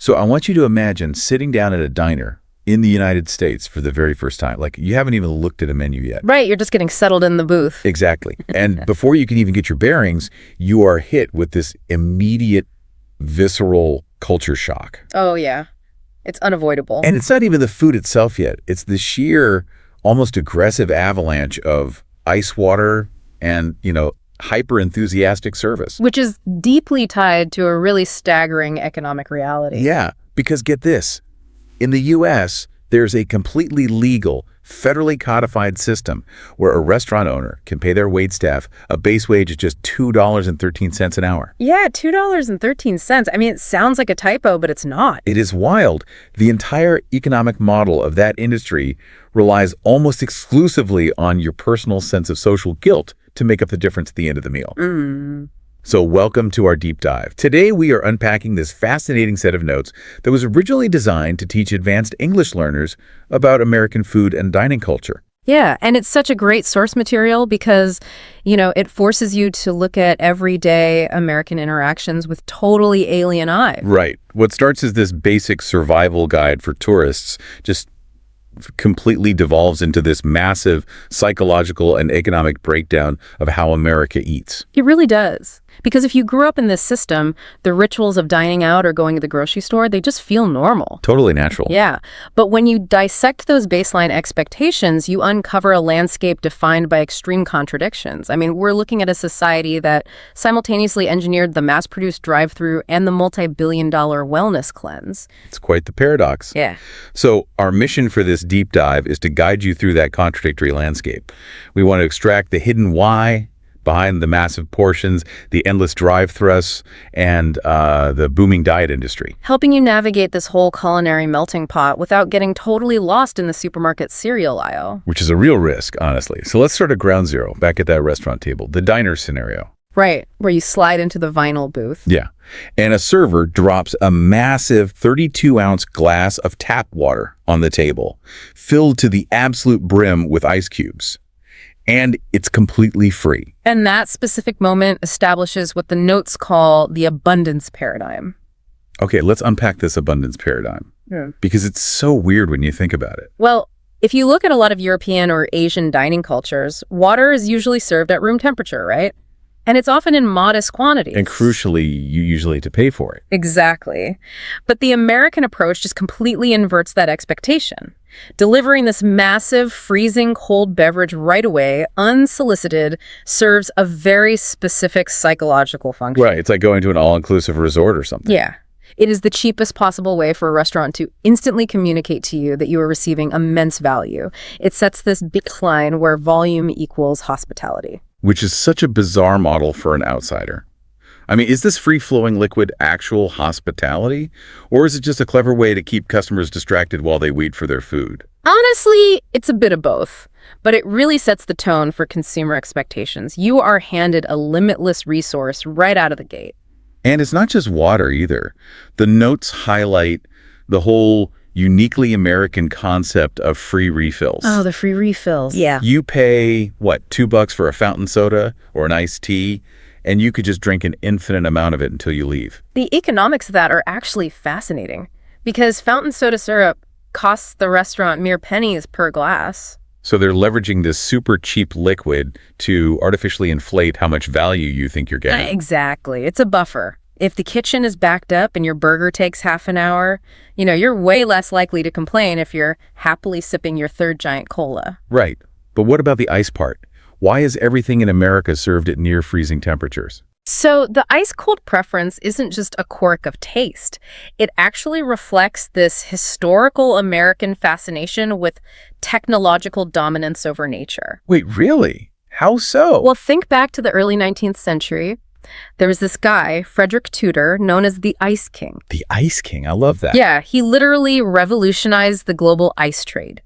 So I want you to imagine sitting down at a diner in the United States for the very first time. Like, you haven't even looked at a menu yet. Right, you're just getting settled in the booth. Exactly. And before you can even get your bearings, you are hit with this immediate, visceral culture shock. Oh, yeah. It's unavoidable. And it's not even the food itself yet. It's the sheer, almost aggressive avalanche of ice water and, hyper-enthusiastic service. Which is deeply tied to a really staggering economic reality. Yeah, because get this. In the U.S., there's a completely legal, federally codified system where a restaurant owner can pay their waitstaff a base wage of just $2.13 an hour. Yeah, $2.13. I mean, it sounds like a typo, but it's not. It is wild. The entire economic model of that industry relies almost exclusively on your personal sense of social guilt to make up the difference at the end of the meal. So welcome to our deep dive. Today, we are unpacking this fascinating set of notes that was originally designed to teach advanced English learners about American food and dining culture. Yeah, and it's such a great source material because, it forces you to look at everyday American interactions with totally alien eyes. Right. What starts as this basic survival guide for tourists just completely devolves into this massive psychological and economic breakdown of how America eats. It really does. Because if you grew up in this system, the rituals of dining out or going to the grocery store, they just feel normal. Totally natural. Yeah. But when you dissect those baseline expectations, you uncover a landscape defined by extreme contradictions. I mean, we're looking at a society that simultaneously engineered the mass-produced drive-thru and the multi-billion-dollar wellness cleanse. It's quite the paradox. Yeah. So our mission for this deep dive is to guide you through that contradictory landscape. We want to extract the hidden why behind the massive portions, the endless drive-thrusts, and the booming diet industry. Helping you navigate this whole culinary melting pot without getting totally lost in the supermarket cereal aisle. Which is a real risk, honestly. So let's start at ground zero, back at that restaurant table, the diner scenario. Right, where you slide into the vinyl booth. Yeah. And a server drops a massive 32-ounce glass of tap water on the table, filled to the absolute brim with ice cubes. And it's completely free. And that specific moment establishes what the notes call the abundance paradigm. Okay, let's unpack this abundance paradigm. Yeah. Because it's so weird when you think about it. Well, if you look at a lot of European or Asian dining cultures, water is usually served at room temperature, right? And it's often in modest quantities. And crucially, you usually have to pay for it. Exactly. But the American approach just completely inverts that expectation, delivering this massive, freezing cold beverage right away, unsolicited, serves a very specific psychological function. Right. It's like going to an all-inclusive resort or something. Yeah. It is the cheapest possible way for a restaurant to instantly communicate to you that you are receiving immense value. It sets this baseline where volume equals hospitality. Which is such a bizarre model for an outsider. I mean, is this free-flowing liquid actual hospitality? Or is it just a clever way to keep customers distracted while they wait for their food? Honestly, it's a bit of both. But it really sets the tone for consumer expectations. You are handed a limitless resource right out of the gate. And it's not just water either. The notes highlight the whole uniquely American concept of free refills. Oh, the free refills. Yeah. You pay, what, $2 for a fountain soda or an iced tea, and you could just drink an infinite amount of it until you leave. The economics of that are actually fascinating because fountain soda syrup costs the restaurant mere pennies per glass. So they're leveraging this super cheap liquid to artificially inflate how much value you think you're getting. Exactly. It's a buffer. If the kitchen is backed up and your burger takes half an hour, you're way less likely to complain if you're happily sipping your third giant cola. Right. But what about the ice part? Why is everything in America served at near freezing temperatures? So the ice-cold preference isn't just a quirk of taste. It actually reflects this historical American fascination with technological dominance over nature. Wait, really? How so? Well, think back to the early 19th century. There was this guy, Frederick Tudor, known as the Ice King. The Ice King. I love that. Yeah, he literally revolutionized the global ice trade.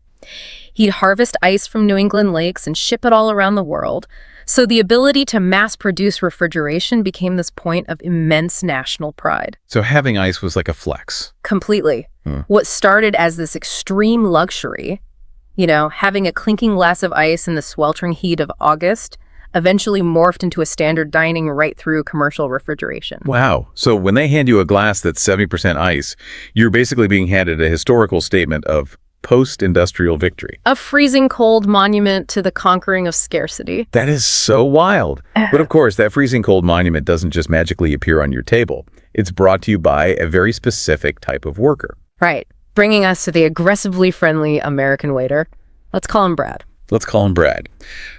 He'd harvest ice from New England lakes and ship it all around the world. So the ability to mass-produce refrigeration became this point of immense national pride. So having ice was like a flex. Completely. What started as this extreme luxury, having a clinking glass of ice in the sweltering heat of August, eventually morphed into a standard dining right through commercial refrigeration. Wow. So when they hand you a glass that's 70% ice, you're basically being handed a historical statement of post-industrial victory. A freezing cold monument to the conquering of scarcity. That is so wild. But of course, that freezing cold monument doesn't just magically appear on your table. It's brought to you by a very specific type of worker. Right. Bringing us to the aggressively friendly American waiter. Let's call him Brad. Let's call him Brad.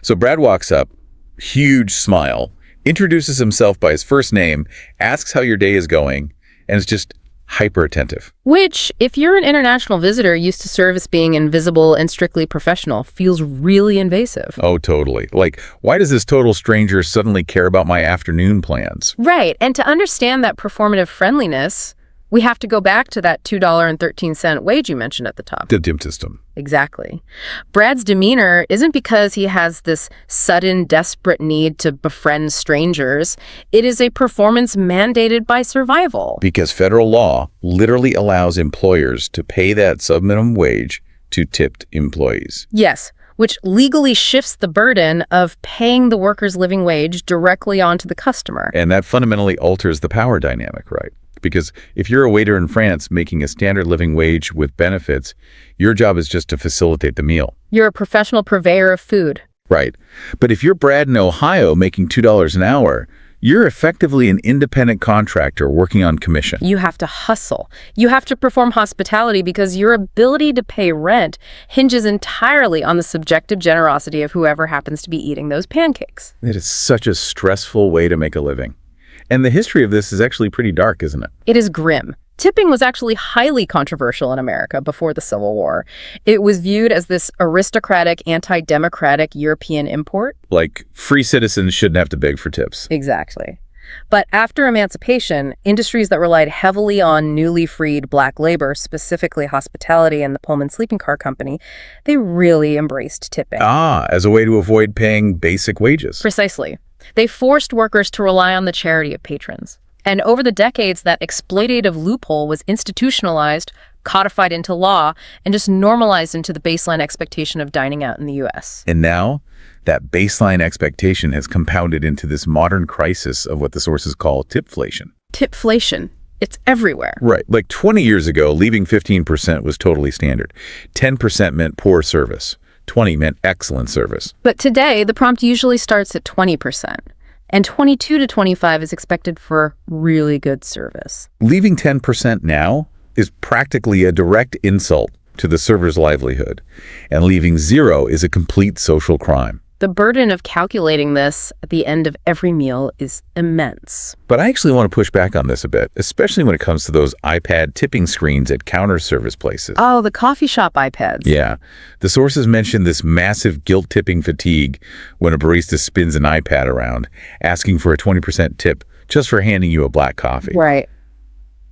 So Brad walks up, huge smile, introduces himself by his first name, asks how your day is going, and is just hyper attentive. Which, if you're an international visitor used to service being invisible and strictly professional, feels really invasive. Oh, totally. Like, why does this total stranger suddenly care about my afternoon plans? Right. And to understand that performative friendliness, we have to go back to that $2.13 wage you mentioned at the top. The dim system. Exactly. Brad's demeanor isn't because he has this sudden, desperate need to befriend strangers. It is a performance mandated by survival. Because federal law literally allows employers to pay that subminimum wage to tipped employees. Yes, which legally shifts the burden of paying the worker's living wage directly onto the customer. And that fundamentally alters the power dynamic, right? Because if you're a waiter in France making a standard living wage with benefits, your job is just to facilitate the meal. You're a professional purveyor of food. Right. But if you're Brad in Ohio making $2 an hour, you're effectively an independent contractor working on commission. You have to hustle. You have to perform hospitality because your ability to pay rent hinges entirely on the subjective generosity of whoever happens to be eating those pancakes. It is such a stressful way to make a living. And the history of this is actually pretty dark, isn't it? It is grim. Tipping was actually highly controversial in America before the Civil War. It was viewed as this aristocratic, anti-democratic European import. Like, free citizens shouldn't have to beg for tips. Exactly. But after emancipation, industries that relied heavily on newly freed black labor, specifically hospitality and the Pullman Sleeping Car Company, they really embraced tipping. As a way to avoid paying basic wages. Precisely. They forced workers to rely on the charity of patrons. And over the decades, that exploitative loophole was institutionalized, codified into law, and just normalized into the baseline expectation of dining out in the U.S. And now, that baseline expectation has compounded into this modern crisis of what the sources call tipflation. Tipflation. It's everywhere. Right. Like 20 years ago, leaving 15% was totally standard. 10% meant poor service. 20 meant excellent service. But today, the prompt usually starts at 20%, and 22 to 25 is expected for really good service. Leaving 10% now is practically a direct insult to the server's livelihood, and leaving 0 is a complete social crime. The burden of calculating this at the end of every meal is immense. But I actually want to push back on this a bit, especially when it comes to those iPad tipping screens at counter service places. Oh, the coffee shop iPads. Yeah. The sources mention this massive guilt-tipping fatigue when a barista spins an iPad around, asking for a 20% tip just for handing you a black coffee. Right.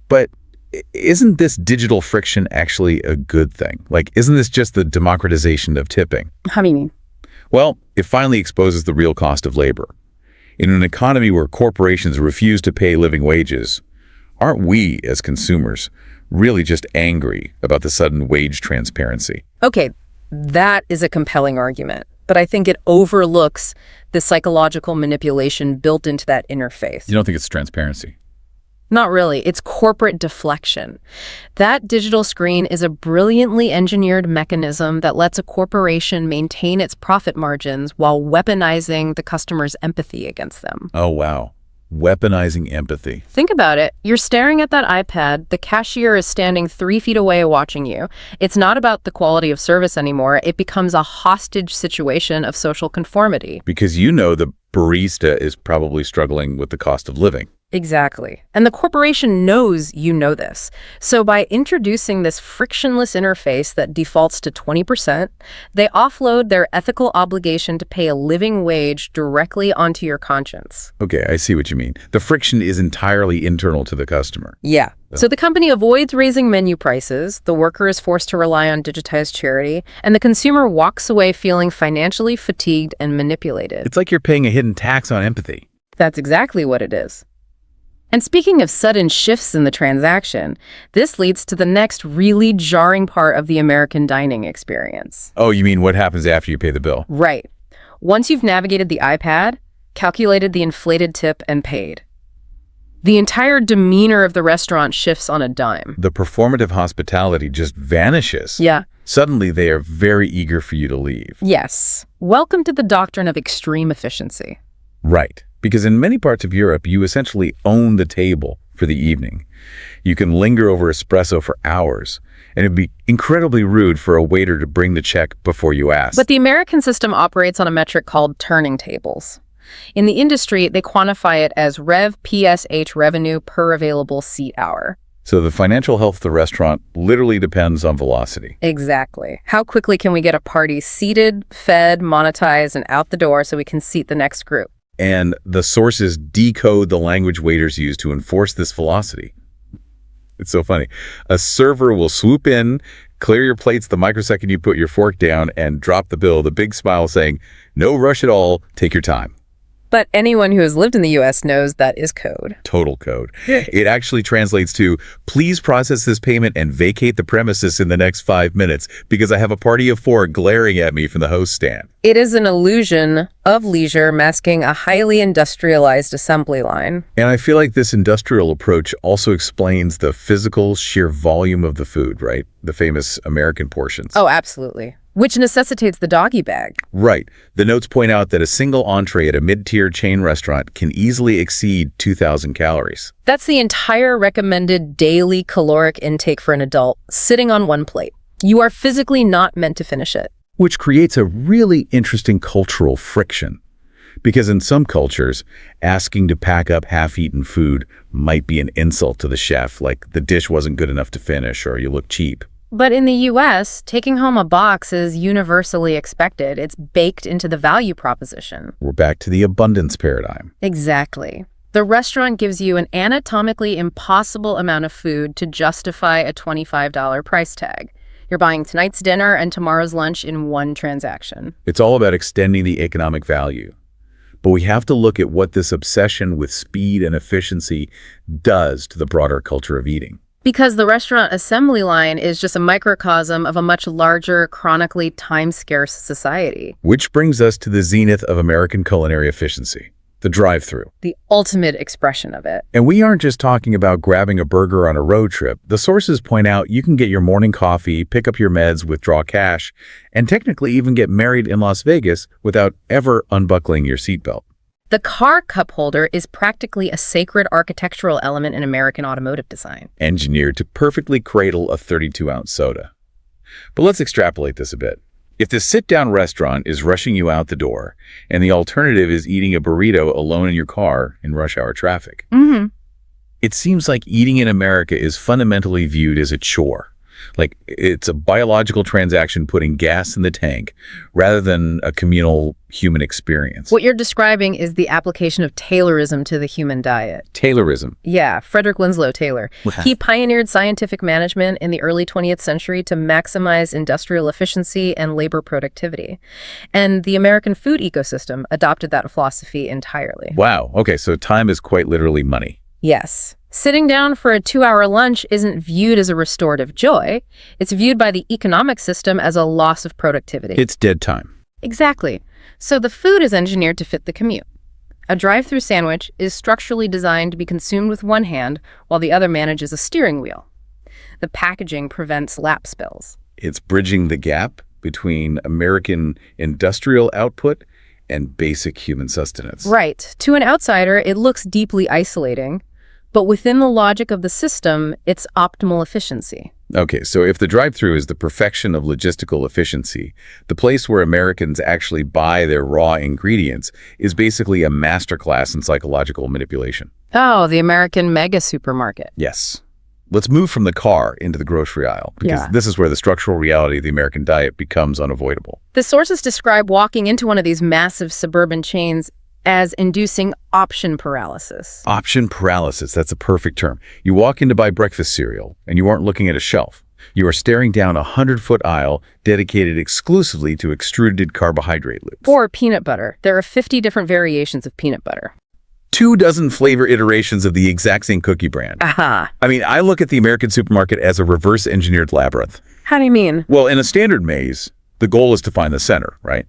But isn't this digital friction actually a good thing? Like, isn't this just the democratization of tipping? How do you mean? Well, it finally exposes the real cost of labor. In an economy where corporations refuse to pay living wages, aren't we, as consumers, really just angry about the sudden wage transparency? Okay, that is a compelling argument, but I think it overlooks the psychological manipulation built into that interface. You don't think it's transparency? Not really. It's corporate deflection. That digital screen is a brilliantly engineered mechanism that lets a corporation maintain its profit margins while weaponizing the customer's empathy against them. Oh, wow. Weaponizing empathy. Think about it. You're staring at that iPad. The cashier is standing 3 feet away watching you. It's not about the quality of service anymore. It becomes a hostage situation of social conformity. Because you know the barista is probably struggling with the cost of living. Exactly. And the corporation knows you know this. So by introducing this frictionless interface that defaults to 20%, they offload their ethical obligation to pay a living wage directly onto your conscience. Okay, I see what you mean. The friction is entirely internal to the customer. Yeah. So the company avoids raising menu prices, the worker is forced to rely on digitized charity, and the consumer walks away feeling financially fatigued and manipulated. It's like you're paying a hidden tax on empathy. That's exactly what it is. And speaking of sudden shifts in the transaction, this leads to the next really jarring part of the American dining experience. Oh, you mean what happens after you pay the bill? Right. Once you've navigated the iPad, calculated the inflated tip, and paid, the entire demeanor of the restaurant shifts on a dime. The performative hospitality just vanishes. Yeah. Suddenly, they are very eager for you to leave. Yes. Welcome to the doctrine of extreme efficiency. Right. Because in many parts of Europe, you essentially own the table for the evening. You can linger over espresso for hours, and it'd be incredibly rude for a waiter to bring the check before you ask. But the American system operates on a metric called turning tables. In the industry, they quantify it as PSH revenue per available seat hour. So the financial health of the restaurant literally depends on velocity. Exactly. How quickly can we get a party seated, fed, monetized, and out the door so we can seat the next group? And the sources decode the language waiters use to enforce this velocity. It's so funny. A server will swoop in, clear your plates the microsecond you put your fork down, and drop the bill, the big smile saying, "No rush at all, take your time." But anyone who has lived in the U.S. knows that is code. Total code. It actually translates to, "Please process this payment and vacate the premises in the next 5 minutes because I have a party of 4 glaring at me from the host stand." It is an illusion of leisure masking a highly industrialized assembly line. And I feel like this industrial approach also explains the physical sheer volume of the food, right? The famous American portions. Oh, absolutely. Which necessitates the doggy bag. Right. The notes point out that a single entree at a mid-tier chain restaurant can easily exceed 2,000 calories. That's the entire recommended daily caloric intake for an adult, sitting on one plate. You are physically not meant to finish it. Which creates a really interesting cultural friction. Because in some cultures, asking to pack up half-eaten food might be an insult to the chef, like the dish wasn't good enough to finish or you look cheap. But in the U.S., taking home a box is universally expected. It's baked into the value proposition. We're back to the abundance paradigm. Exactly. The restaurant gives you an anatomically impossible amount of food to justify a $25 price tag. You're buying tonight's dinner and tomorrow's lunch in one transaction. It's all about extending the economic value. But we have to look at what this obsession with speed and efficiency does to the broader culture of eating. Because the restaurant assembly line is just a microcosm of a much larger, chronically time-scarce society. Which brings us to the zenith of American culinary efficiency, the drive-thru. The ultimate expression of it. And we aren't just talking about grabbing a burger on a road trip. The sources point out you can get your morning coffee, pick up your meds, withdraw cash, and technically even get married in Las Vegas without ever unbuckling your seatbelt. The car cup holder is practically a sacred architectural element in American automotive design. Engineered to perfectly cradle a 32-ounce soda. But let's extrapolate this a bit. If the sit-down restaurant is rushing you out the door, and the alternative is eating a burrito alone in your car in rush hour traffic, it seems like eating in America is fundamentally viewed as a chore. Like it's a biological transaction putting gas in the tank rather than a communal human experience. What you're describing is the application of Tailorism to the human diet. Tailorism. Yeah, Frederick Winslow Taylor. He pioneered scientific management in the early 20th century to maximize industrial efficiency and labor productivity. And the American food ecosystem adopted that philosophy entirely. Wow. Okay, so time is quite literally money. Yes. Sitting down for a 2-hour lunch isn't viewed as a restorative joy. It's viewed by the economic system as a loss of productivity. It's dead time. Exactly. So the food is engineered to fit the commute. A drive-through sandwich is structurally designed to be consumed with one hand while the other manages a steering wheel. The packaging prevents lap spills. It's bridging the gap between American industrial output and basic human sustenance. Right. To an outsider, it looks deeply isolating. But within the logic of the system, it's optimal efficiency. Okay, so if the drive-thru is the perfection of logistical efficiency, the place where Americans actually buy their raw ingredients is basically a masterclass in psychological manipulation. Oh, the American mega supermarket. Yes. Let's move from the car into the grocery aisle, because this is where the structural reality of the American diet becomes unavoidable. The sources describe walking into one of these massive suburban chains as inducing option paralysis. Option paralysis, that's a perfect term. You walk in to buy breakfast cereal, and you aren't looking at a shelf. You are staring down a 100-foot aisle dedicated exclusively to extruded carbohydrate loops. Or peanut butter. There are 50 different variations of peanut butter. 24 flavor iterations of the exact same cookie brand. Aha. I mean, I look at the American supermarket as a reverse-engineered labyrinth. How do you mean? Well, in a standard maze, the goal is to find the center, right?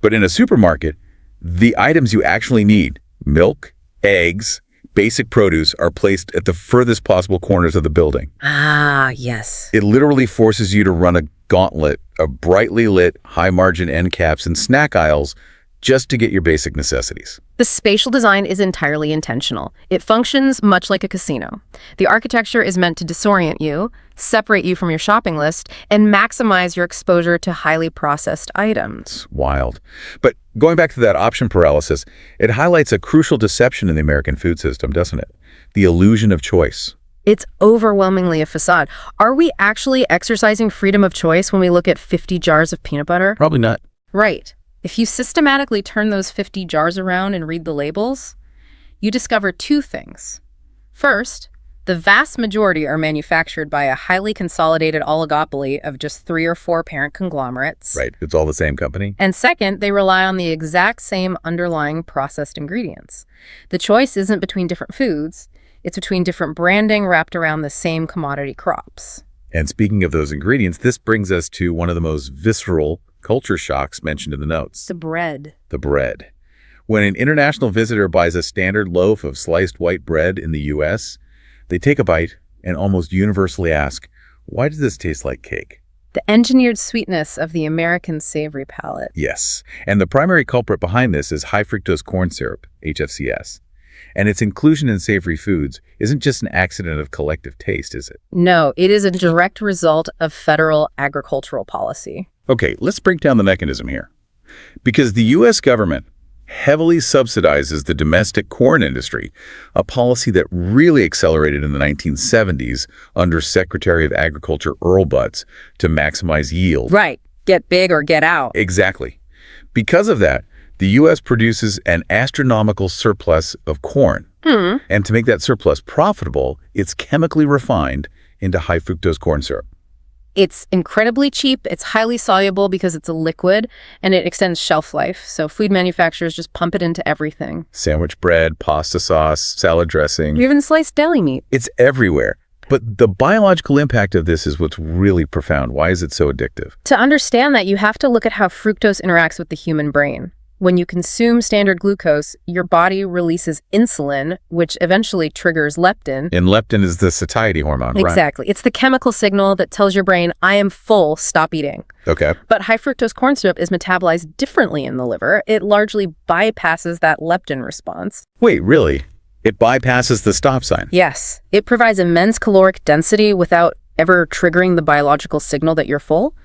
But in a supermarket, the items you actually need, milk, eggs, basic produce, are placed at the furthest possible corners of the building. Ah, yes. It literally forces you to run a gauntlet of brightly lit, high-margin end caps and snack aisles just to get your basic necessities. The spatial design is entirely intentional. It functions much like a casino. The architecture is meant to disorient you, separate you from your shopping list, and maximize your exposure to highly processed items. It's wild. But going back to that option paralysis, it highlights a crucial deception in the American food system, doesn't it? The illusion of choice. It's overwhelmingly a facade. Are we actually exercising freedom of choice when we look at 50 jars of peanut butter? Probably not. Right. If you systematically turn those 50 jars around and read the labels, you discover two things. First, the vast majority are manufactured by a highly consolidated oligopoly of just 3 or 4 parent conglomerates. Right. It's all the same company. And second, they rely on the exact same underlying processed ingredients. The choice isn't between different foods, it's between different branding wrapped around the same commodity crops. And speaking of those ingredients, this brings us to one of the most visceral culture shocks mentioned in the notes. The bread. The bread. When an international visitor buys a standard loaf of sliced white bread in the U.S., they take a bite and almost universally ask, why does this taste like cake? The engineered sweetness of the American savory palate. Yes, and the primary culprit behind this is high fructose corn syrup, HFCS. And its inclusion in savory foods isn't just an accident of collective taste, is it? No, it is a direct result of federal agricultural policy. Okay, let's break down the mechanism here. Because the U.S. government heavily subsidizes the domestic corn industry, a policy that really accelerated in the 1970s under Secretary of Agriculture Earl Butz to maximize yield. Right. Get big or get out. Exactly. Because of that, the U.S. produces an astronomical surplus of corn. And to make that surplus profitable, it's chemically refined into high fructose corn syrup. It's incredibly cheap, it's highly soluble because it's a liquid, and it extends shelf life. So food manufacturers just pump it into everything. Sandwich bread, pasta sauce, salad dressing. Even sliced deli meat. It's everywhere. But the biological impact of this is what's really profound. Why is it so addictive? To understand that, you have to look at how fructose interacts with the human brain. When you consume standard glucose, your body releases insulin, which eventually triggers leptin. And leptin is the satiety hormone, right? Exactly. It's the chemical signal that tells your brain, I am full, stop eating. Okay. But high fructose corn syrup is metabolized differently in the liver. It largely bypasses that leptin response. Wait, really? It bypasses the stop sign? Yes. It provides immense caloric density without ever triggering the biological signal that you're full.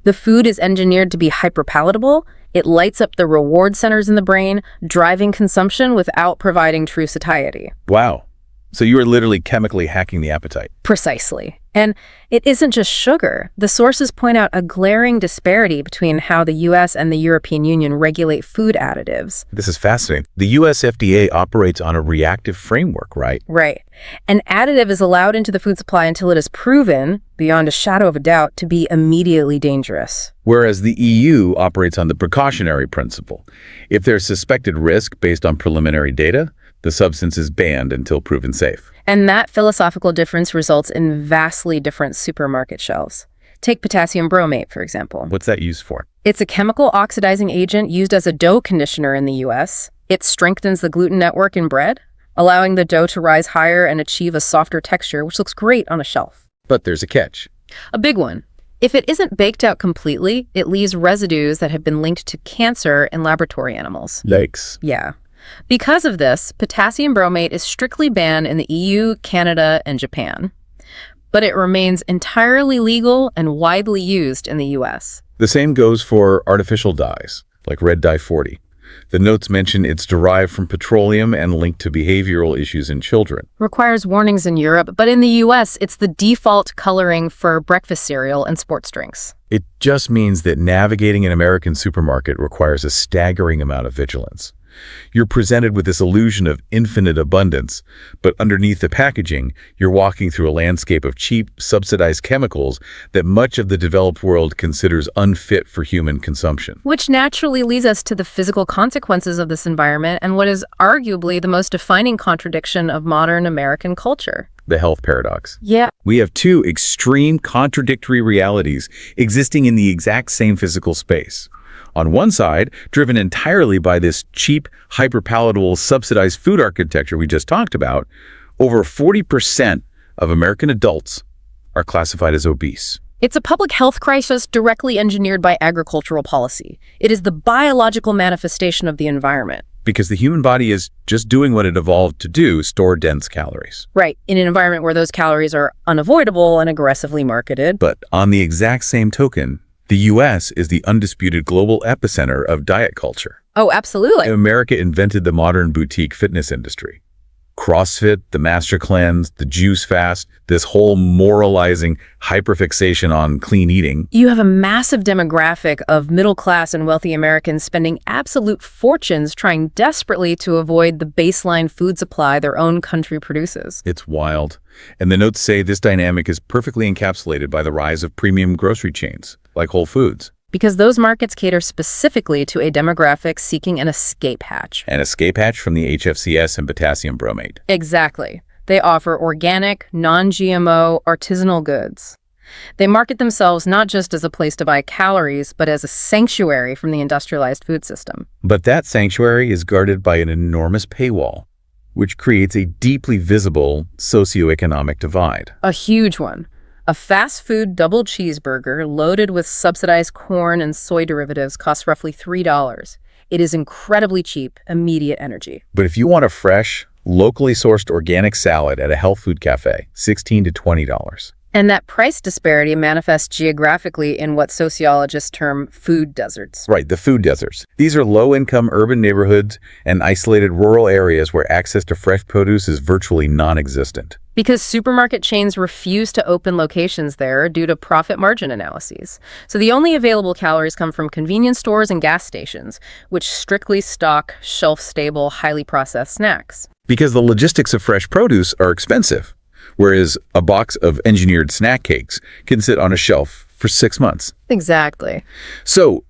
The food is engineered to be hyperpalatable. It lights up the reward centers in the brain, driving consumption without providing true satiety. Wow. So you are literally chemically hacking the appetite. Precisely. And it isn't just sugar. The sources point out a glaring disparity between how the U.S. and the European Union regulate food additives. This is fascinating. The U.S. FDA operates on a reactive framework, right? Right. An additive is allowed into the food supply until it is proven, beyond a shadow of a doubt, to be immediately dangerous. Whereas the EU operates on the precautionary principle. If there's suspected risk based on preliminary data, the substance is banned until proven safe. And that philosophical difference results in vastly different supermarket shelves. Take potassium bromate, for example. What's that used for? It's a chemical oxidizing agent used as a dough conditioner in the U.S. It strengthens the gluten network in bread, allowing the dough to rise higher and achieve a softer texture, which looks great on a shelf. But there's a catch. A big one. If it isn't baked out completely, it leaves residues that have been linked to cancer in laboratory animals. Yikes. Yeah. Because of this, potassium bromate is strictly banned in the EU, Canada, and Japan. But it remains entirely legal and widely used in the U.S. The same goes for artificial dyes, like red dye 40. The notes mention it's derived from petroleum and linked to behavioral issues in children. Requires warnings in Europe, but in the U.S., it's the default coloring for breakfast cereal and sports drinks. It just means that navigating an American supermarket requires a staggering amount of vigilance. You're presented with this illusion of infinite abundance, but underneath the packaging, you're walking through a landscape of cheap, subsidized chemicals that much of the developed world considers unfit for human consumption. Which naturally leads us to the physical consequences of this environment and what is arguably the most defining contradiction of modern American culture. The health paradox. Yeah. We have two extreme contradictory realities existing in the exact same physical space. On one side, driven entirely by this cheap, hyper-palatable, subsidized food architecture we just talked about, over 40% of American adults are classified as obese. It's a public health crisis directly engineered by agricultural policy. It is the biological manifestation of the environment. Because the human body is just doing what it evolved to do, store dense calories. Right, in an environment where those calories are unavoidable and aggressively marketed. But on the exact same token, the U.S. is the undisputed global epicenter of diet culture. Oh, absolutely. America invented the modern boutique fitness industry. CrossFit, the Master Cleanse, the Juice Fast, this whole moralizing hyperfixation on clean eating. You have a massive demographic of middle-class and wealthy Americans spending absolute fortunes trying desperately to avoid the baseline food supply their own country produces. It's wild. And the notes say this dynamic is perfectly encapsulated by the rise of premium grocery chains, like Whole Foods. Because those markets cater specifically to a demographic seeking an escape hatch. An escape hatch from the HFCS and potassium bromate. Exactly. They offer organic, non-GMO, artisanal goods. They market themselves not just as a place to buy calories, but as a sanctuary from the industrialized food system. But that sanctuary is guarded by an enormous paywall, which creates a deeply visible socioeconomic divide. A huge one. A fast food double cheeseburger loaded with subsidized corn and soy derivatives costs roughly $3. It is incredibly cheap, immediate energy. But if you want a fresh, locally sourced organic salad at a health food cafe, $16 to $20. And that price disparity manifests geographically in what sociologists term food deserts. Right, the food deserts. These are low-income urban neighborhoods and isolated rural areas where access to fresh produce is virtually non-existent. Because supermarket chains refuse to open locations there due to profit margin analyses. So the only available calories come from convenience stores and gas stations, which strictly stock shelf-stable, highly processed snacks. Because the logistics of fresh produce are expensive, whereas a box of engineered snack cakes can sit on a shelf for 6 months. Exactly. So,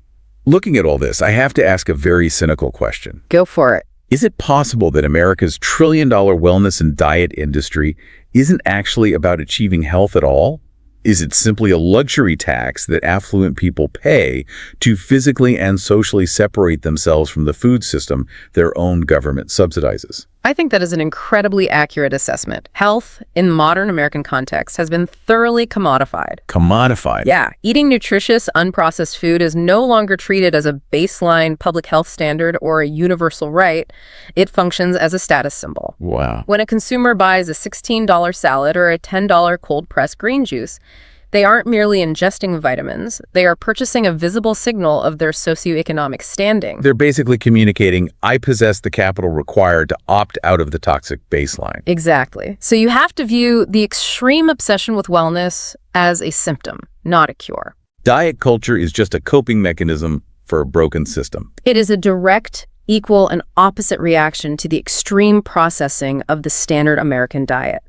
looking at all this, I have to ask a very cynical question. Go for it. Is it possible that America's trillion-dollar wellness and diet industry isn't actually about achieving health at all? Is it simply a luxury tax that affluent people pay to physically and socially separate themselves from the food system their own government subsidizes? I think that is an incredibly accurate assessment. Health, in modern American context, has been thoroughly commodified. Commodified? Yeah. Eating nutritious, unprocessed food is no longer treated as a baseline public health standard or a universal right. It functions as a status symbol. Wow. When a consumer buys a $16 salad or a $10 cold-pressed green juice, they aren't merely ingesting vitamins. They are purchasing a visible signal of their socioeconomic standing. They're basically communicating, I possess the capital required to opt out of the toxic baseline. Exactly. So you have to view the extreme obsession with wellness as a symptom, not a cure. Diet culture is just a coping mechanism for a broken system. It is a direct, equal, and opposite reaction to the extreme processing of the standard American diet.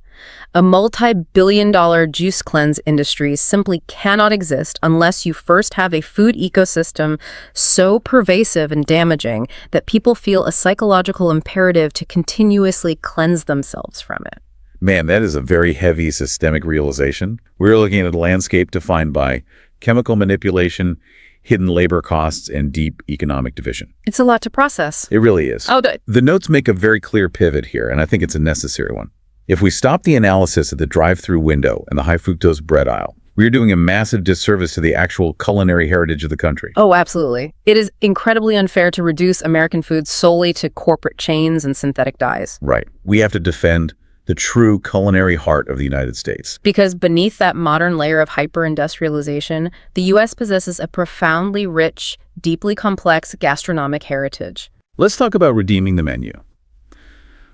A multi-billion-dollar juice cleanse industry simply cannot exist unless you first have a food ecosystem so pervasive and damaging that people feel a psychological imperative to continuously cleanse themselves from it. Man, that is a very heavy systemic realization. We're looking at a landscape defined by chemical manipulation, hidden labor costs, and deep economic division. It's a lot to process. It really is. Oh, The notes make a very clear pivot here, and I think it's a necessary one. If we stop the analysis at the drive-through window and the high-fructose bread aisle, we are doing a massive disservice to the actual culinary heritage of the country. Oh, absolutely. It is incredibly unfair to reduce American food solely to corporate chains and synthetic dyes. Right. We have to defend the true culinary heart of the United States. Because beneath that modern layer of hyper-industrialization, the U.S. possesses a profoundly rich, deeply complex gastronomic heritage. Let's talk about redeeming the menu.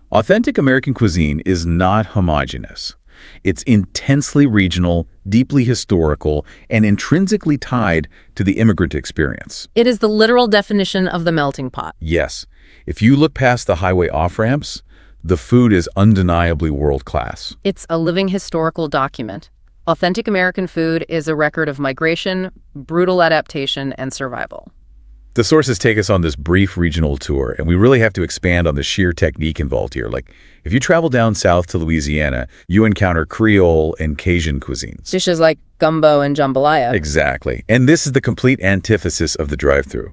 Authentic American cuisine is not homogeneous. It's intensely regional, deeply historical, and intrinsically tied to the immigrant experience. It is the literal definition of the melting pot. Yes. If you look past the highway off-ramps, the food is undeniably world-class. It's a living historical document. Authentic American food is a record of migration, brutal adaptation, and survival. The sources take us on this brief regional tour, and we really have to expand on the sheer technique involved here. Like, if you travel down south to Louisiana, you encounter Creole and Cajun cuisines. Dishes like gumbo and jambalaya. Exactly. And this is the complete antithesis of the drive-thru.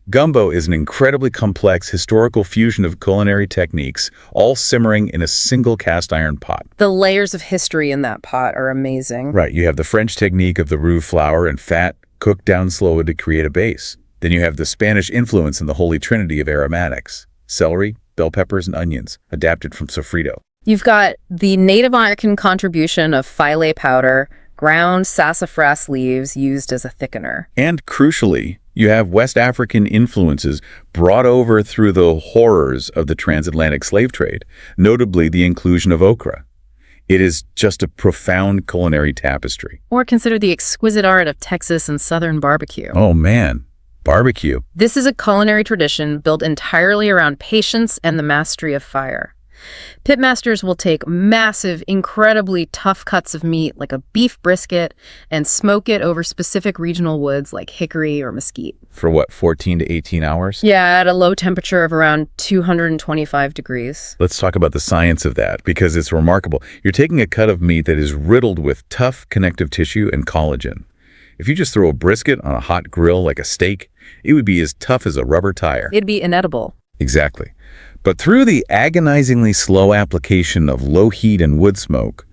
Gumbo is an incredibly complex historical fusion of culinary techniques, all simmering in a single cast iron pot. The layers of history in that pot are amazing. Right, you have the French technique of the roux flour and fat cooked down slowly to create a base. Then you have the Spanish influence in the holy trinity of aromatics: celery, bell peppers, and onions, adapted from sofrito. You've got the Native American contribution of filé powder, ground sassafras leaves used as a thickener. And crucially, you have West African influences brought over through the horrors of the transatlantic slave trade, notably the inclusion of okra. It is just a profound culinary tapestry. Or consider the exquisite art of Texas and Southern barbecue. Oh man, barbecue. This is a culinary tradition built entirely around patience and the mastery of fire. Pitmasters will take massive, incredibly tough cuts of meat like a beef brisket and smoke it over specific regional woods like hickory or mesquite. For what, 14 to 18 hours? Yeah, at a low temperature of around 225 degrees. Let's talk about the science of that, because it's remarkable. You're taking a cut of meat that is riddled with tough connective tissue and collagen. If you just throw a brisket on a hot grill like a steak, it would be as tough as a rubber tire. It'd be inedible. Exactly. But through the agonizingly slow application of low heat and wood smoke,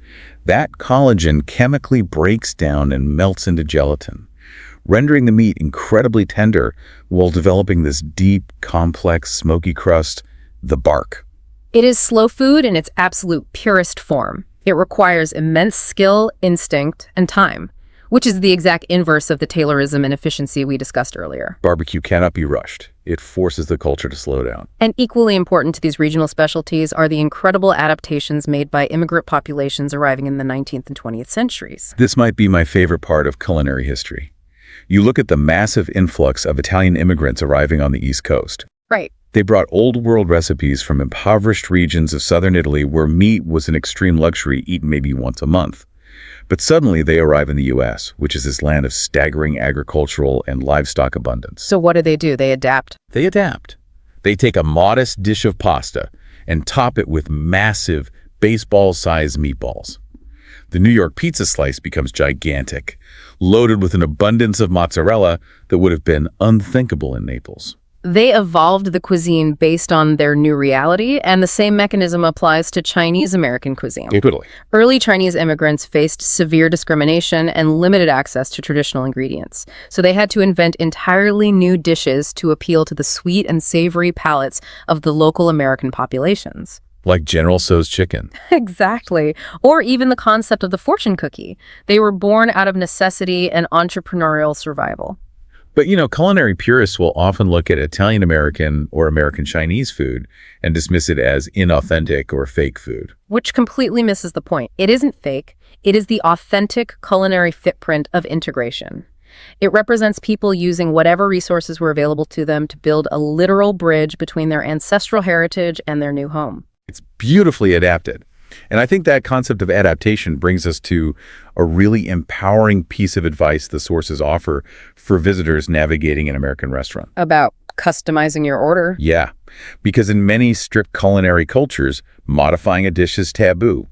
that collagen chemically breaks down and melts into gelatin, rendering the meat incredibly tender while developing this deep, complex, smoky crust, the bark. It is slow food in its absolute purest form. It requires immense skill, instinct, and time, which is the exact inverse of the Tailorism and efficiency we discussed earlier. Barbecue cannot be rushed. It forces the culture to slow down. And equally important to these regional specialties are the incredible adaptations made by immigrant populations arriving in the 19th and 20th centuries. This might be my favorite part of culinary history. You look at the massive influx of Italian immigrants arriving on the East Coast. Right. They brought old-world recipes from impoverished regions of southern Italy where meat was an extreme luxury eaten maybe once a month. But suddenly they arrive in the U.S., which is this land of staggering agricultural and livestock abundance. So what do? They adapt. They adapt. They take a modest dish of pasta and top it with massive baseball-sized meatballs. The New York pizza slice becomes gigantic, loaded with an abundance of mozzarella that would have been unthinkable in Naples. They evolved the cuisine based on their new reality, and the same mechanism applies to Chinese-American cuisine. Totally. Early Chinese immigrants faced severe discrimination and limited access to traditional ingredients, so they had to invent entirely new dishes to appeal to the sweet and savory palates of the local American populations. Like General Tso's chicken. Exactly. Or even the concept of the fortune cookie. They were born out of necessity and entrepreneurial survival. But, culinary purists will often look at Italian-American or American Chinese food and dismiss it as inauthentic or fake food. Which completely misses the point. It isn't fake. It is the authentic culinary footprint of integration. It represents people using whatever resources were available to them to build a literal bridge between their ancestral heritage and their new home. It's beautifully adapted. And I think that concept of adaptation brings us to a really empowering piece of advice the sources offer for visitors navigating an American restaurant. About customizing your order. Yeah, because in many strict culinary cultures, modifying a dish is taboo.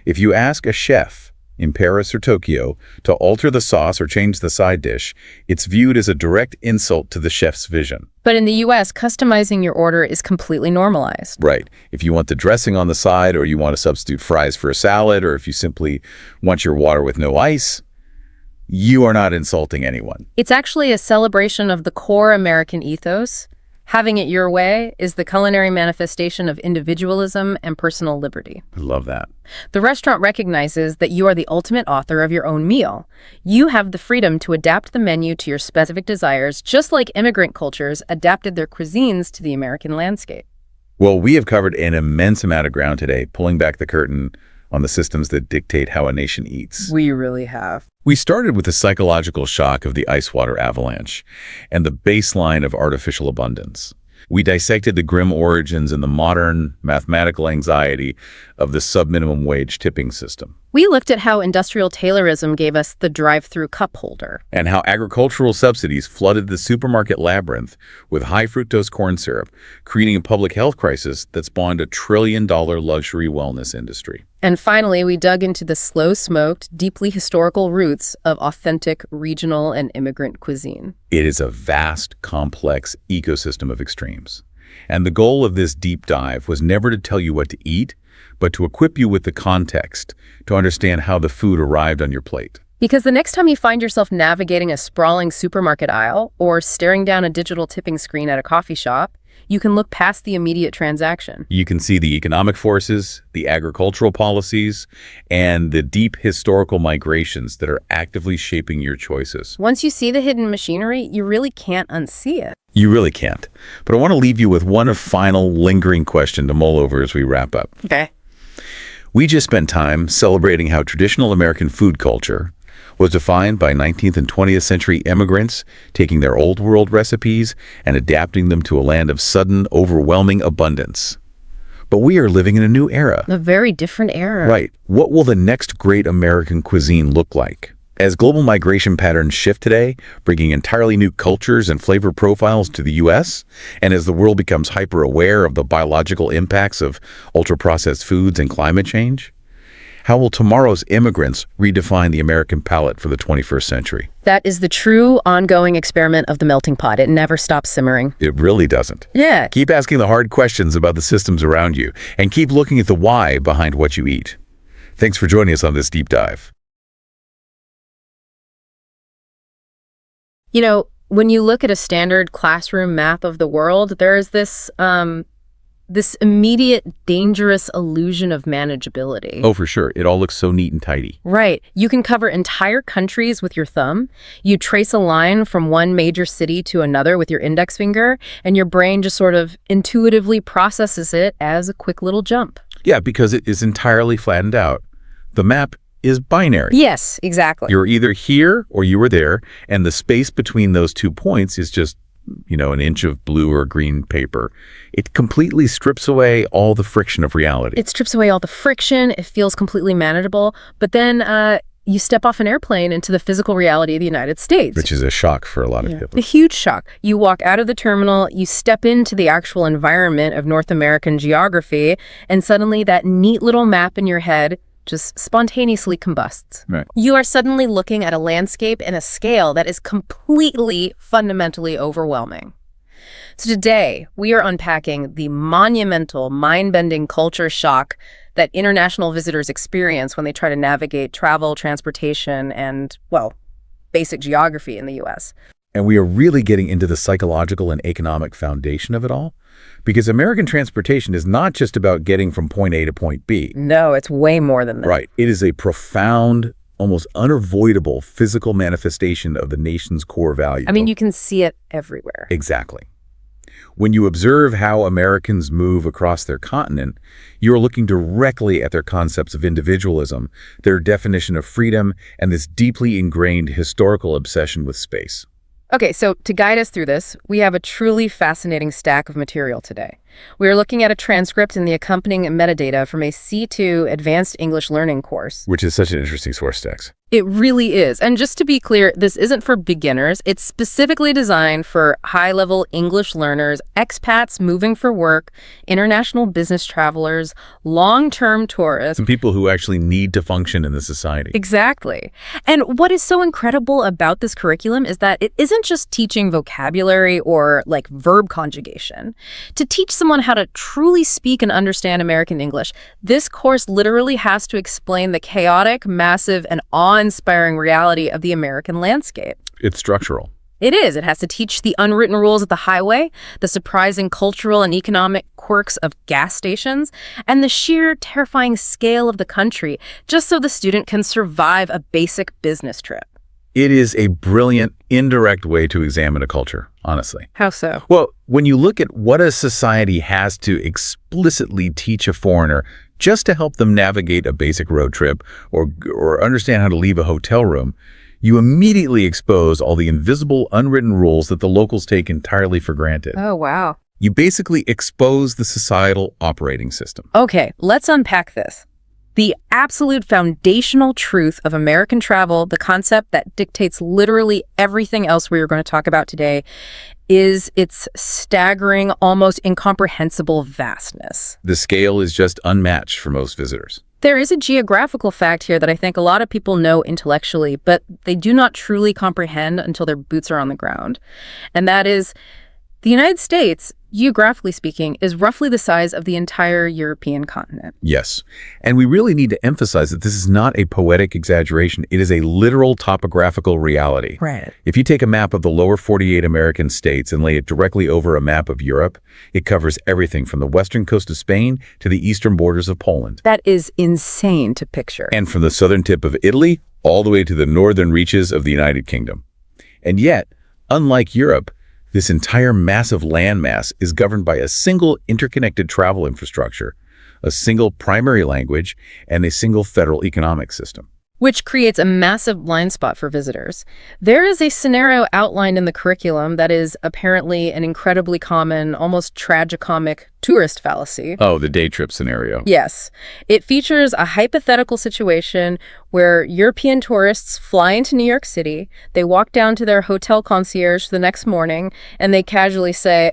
If you ask a chef in Paris or Tokyo to alter the sauce or change the side dish, it's viewed as a direct insult to the chef's vision. But in the U.S., customizing your order is completely normalized. Right. If you want the dressing on the side, or you want to substitute fries for a salad, or if you simply want your water with no ice, you are not insulting anyone. It's actually a celebration of the core American ethos. Having it your way is the culinary manifestation of individualism and personal liberty. I love that. The restaurant recognizes that you are the ultimate author of your own meal. You have the freedom to adapt the menu to your specific desires, just like immigrant cultures adapted their cuisines to the American landscape. Well, we have covered an immense amount of ground today, pulling back the curtain on the systems that dictate how a nation eats. We really have. We started with the psychological shock of the ice water avalanche and the baseline of artificial abundance. We dissected the grim origins and the modern mathematical anxiety of the sub-minimum wage tipping system, We looked at how industrial Taylorism gave us the drive-through cup holder. and how agricultural subsidies flooded the supermarket labyrinth with high-fructose corn syrup, creating a public health crisis that spawned a trillion-dollar luxury wellness industry. And finally, we dug into the slow-smoked, deeply historical roots of authentic regional and immigrant cuisine. It is a vast, complex ecosystem of extremes. And the goal of this deep dive was never to tell you what to eat, but to equip you with the context to understand how the food arrived on your plate. Because the next time you find yourself navigating a sprawling supermarket aisle or staring down a digital tipping screen at a coffee shop, you can look past the immediate transaction. You can see the economic forces, the agricultural policies, and the deep historical migrations that are actively shaping your choices. Once you see the hidden machinery, you really can't unsee it. You really can't. But I want to leave you with one final lingering question to mull over as we wrap up. Okay. We just spent time celebrating how traditional American food culture was defined by 19th and 20th century immigrants taking their old world recipes and adapting them to a land of sudden, overwhelming abundance. But we are living in a new era. A very different era. Right. What will the next great American cuisine look like? As global migration patterns shift today, bringing entirely new cultures and flavor profiles to the U.S., and as the world becomes hyper-aware of the biological impacts of ultra-processed foods and climate change, how will tomorrow's immigrants redefine the American palate for the 21st century? That is the true ongoing experiment of the melting pot. It never stops simmering. It really doesn't. Yeah. Keep asking the hard questions about the systems around you, and keep looking at the why behind what you eat. Thanks for joining us on this deep dive. You know, when you look at a standard classroom map of the world, there is this immediate dangerous illusion of manageability. Oh, for sure. It all looks so neat and tidy. Right. You can cover entire countries with your thumb. You trace a line from one major city to another with your index finger, and your brain just sort of intuitively processes it as a quick little jump. Yeah, because it is entirely flattened out. The map is binary. Yes, exactly. You're either here or you were there, and the space between those 2 points is just, an inch of blue or green paper. It completely strips away all the friction of reality. It strips away all the friction. It feels completely manageable. But then you step off an airplane into the physical reality of the United States. Which is a shock for a lot of people. A huge shock. You walk out of the terminal, you step into the actual environment of North American geography, and suddenly that neat little map in your head just spontaneously combusts. Right. You are suddenly looking at a landscape and a scale that is completely, fundamentally overwhelming. So today, we are unpacking the monumental, mind-bending culture shock that international visitors experience when they try to navigate travel, transportation, and, well, basic geography in the U.S. And we are really getting into the psychological and economic foundation of it all, because American transportation is not just about getting from point A to point B. No, it's way more than that. Right. It is a profound, almost unavoidable physical manifestation of the nation's core values. I mean, you can see it everywhere. Exactly. When you observe how Americans move across their continent, you are looking directly at their concepts of individualism, their definition of freedom, and this deeply ingrained historical obsession with space. Okay, so to guide us through this, we have a truly fascinating stack of material today. We are looking at a transcript and the accompanying metadata from a C2 Advanced English Learning course. Which is such an interesting source text. It really is. And just to be clear, this isn't for beginners. It's specifically designed for high-level English learners, expats moving for work, international business travelers, long-term tourists. Some people who actually need to function in the society. Exactly. And what is so incredible about this curriculum is that it isn't just teaching vocabulary or like verb conjugation. To teach someone how to truly speak and understand American English, this course literally has to explain the chaotic, massive, and awe-inspiring reality of the American landscape. It's structural. It is. It has to teach the unwritten rules of the highway, the surprising cultural and economic quirks of gas stations, and the sheer terrifying scale of the country, just so the student can survive a basic business trip. It is a brilliant, indirect way to examine a culture, honestly. How so? Well, when you look at what a society has to explicitly teach a foreigner just to help them navigate a basic road trip or understand how to leave a hotel room, you immediately expose all the invisible, unwritten rules that the locals take entirely for granted. Oh, wow. You basically expose the societal operating system. Okay, let's unpack this. The absolute foundational truth of American travel, the concept that dictates literally everything else we are going to talk about today, is its staggering, almost incomprehensible vastness. The scale is just unmatched for most visitors. There is a geographical fact here that I think a lot of people know intellectually, but they do not truly comprehend until their boots are on the ground. And that is, the United States, geographically speaking, is roughly the size of the entire European continent. Yes, and we really need to emphasize that this is not a poetic exaggeration. It is a literal topographical reality. Right. If you take a map of the lower 48 American states and lay it directly over a map of Europe, it covers everything from the western coast of Spain to the eastern borders of Poland. That is insane to picture. And from the southern tip of Italy all the way to the northern reaches of the United Kingdom. And yet, unlike Europe, this entire massive landmass is governed by a single interconnected travel infrastructure, a single primary language, and a single federal economic system. Which creates a massive blind spot for visitors. There is a scenario outlined in the curriculum that is apparently an incredibly common, almost tragicomic tourist fallacy. Oh, the day trip scenario. Yes. It features a hypothetical situation where European tourists fly into New York City, they walk down to their hotel concierge the next morning, and they casually say,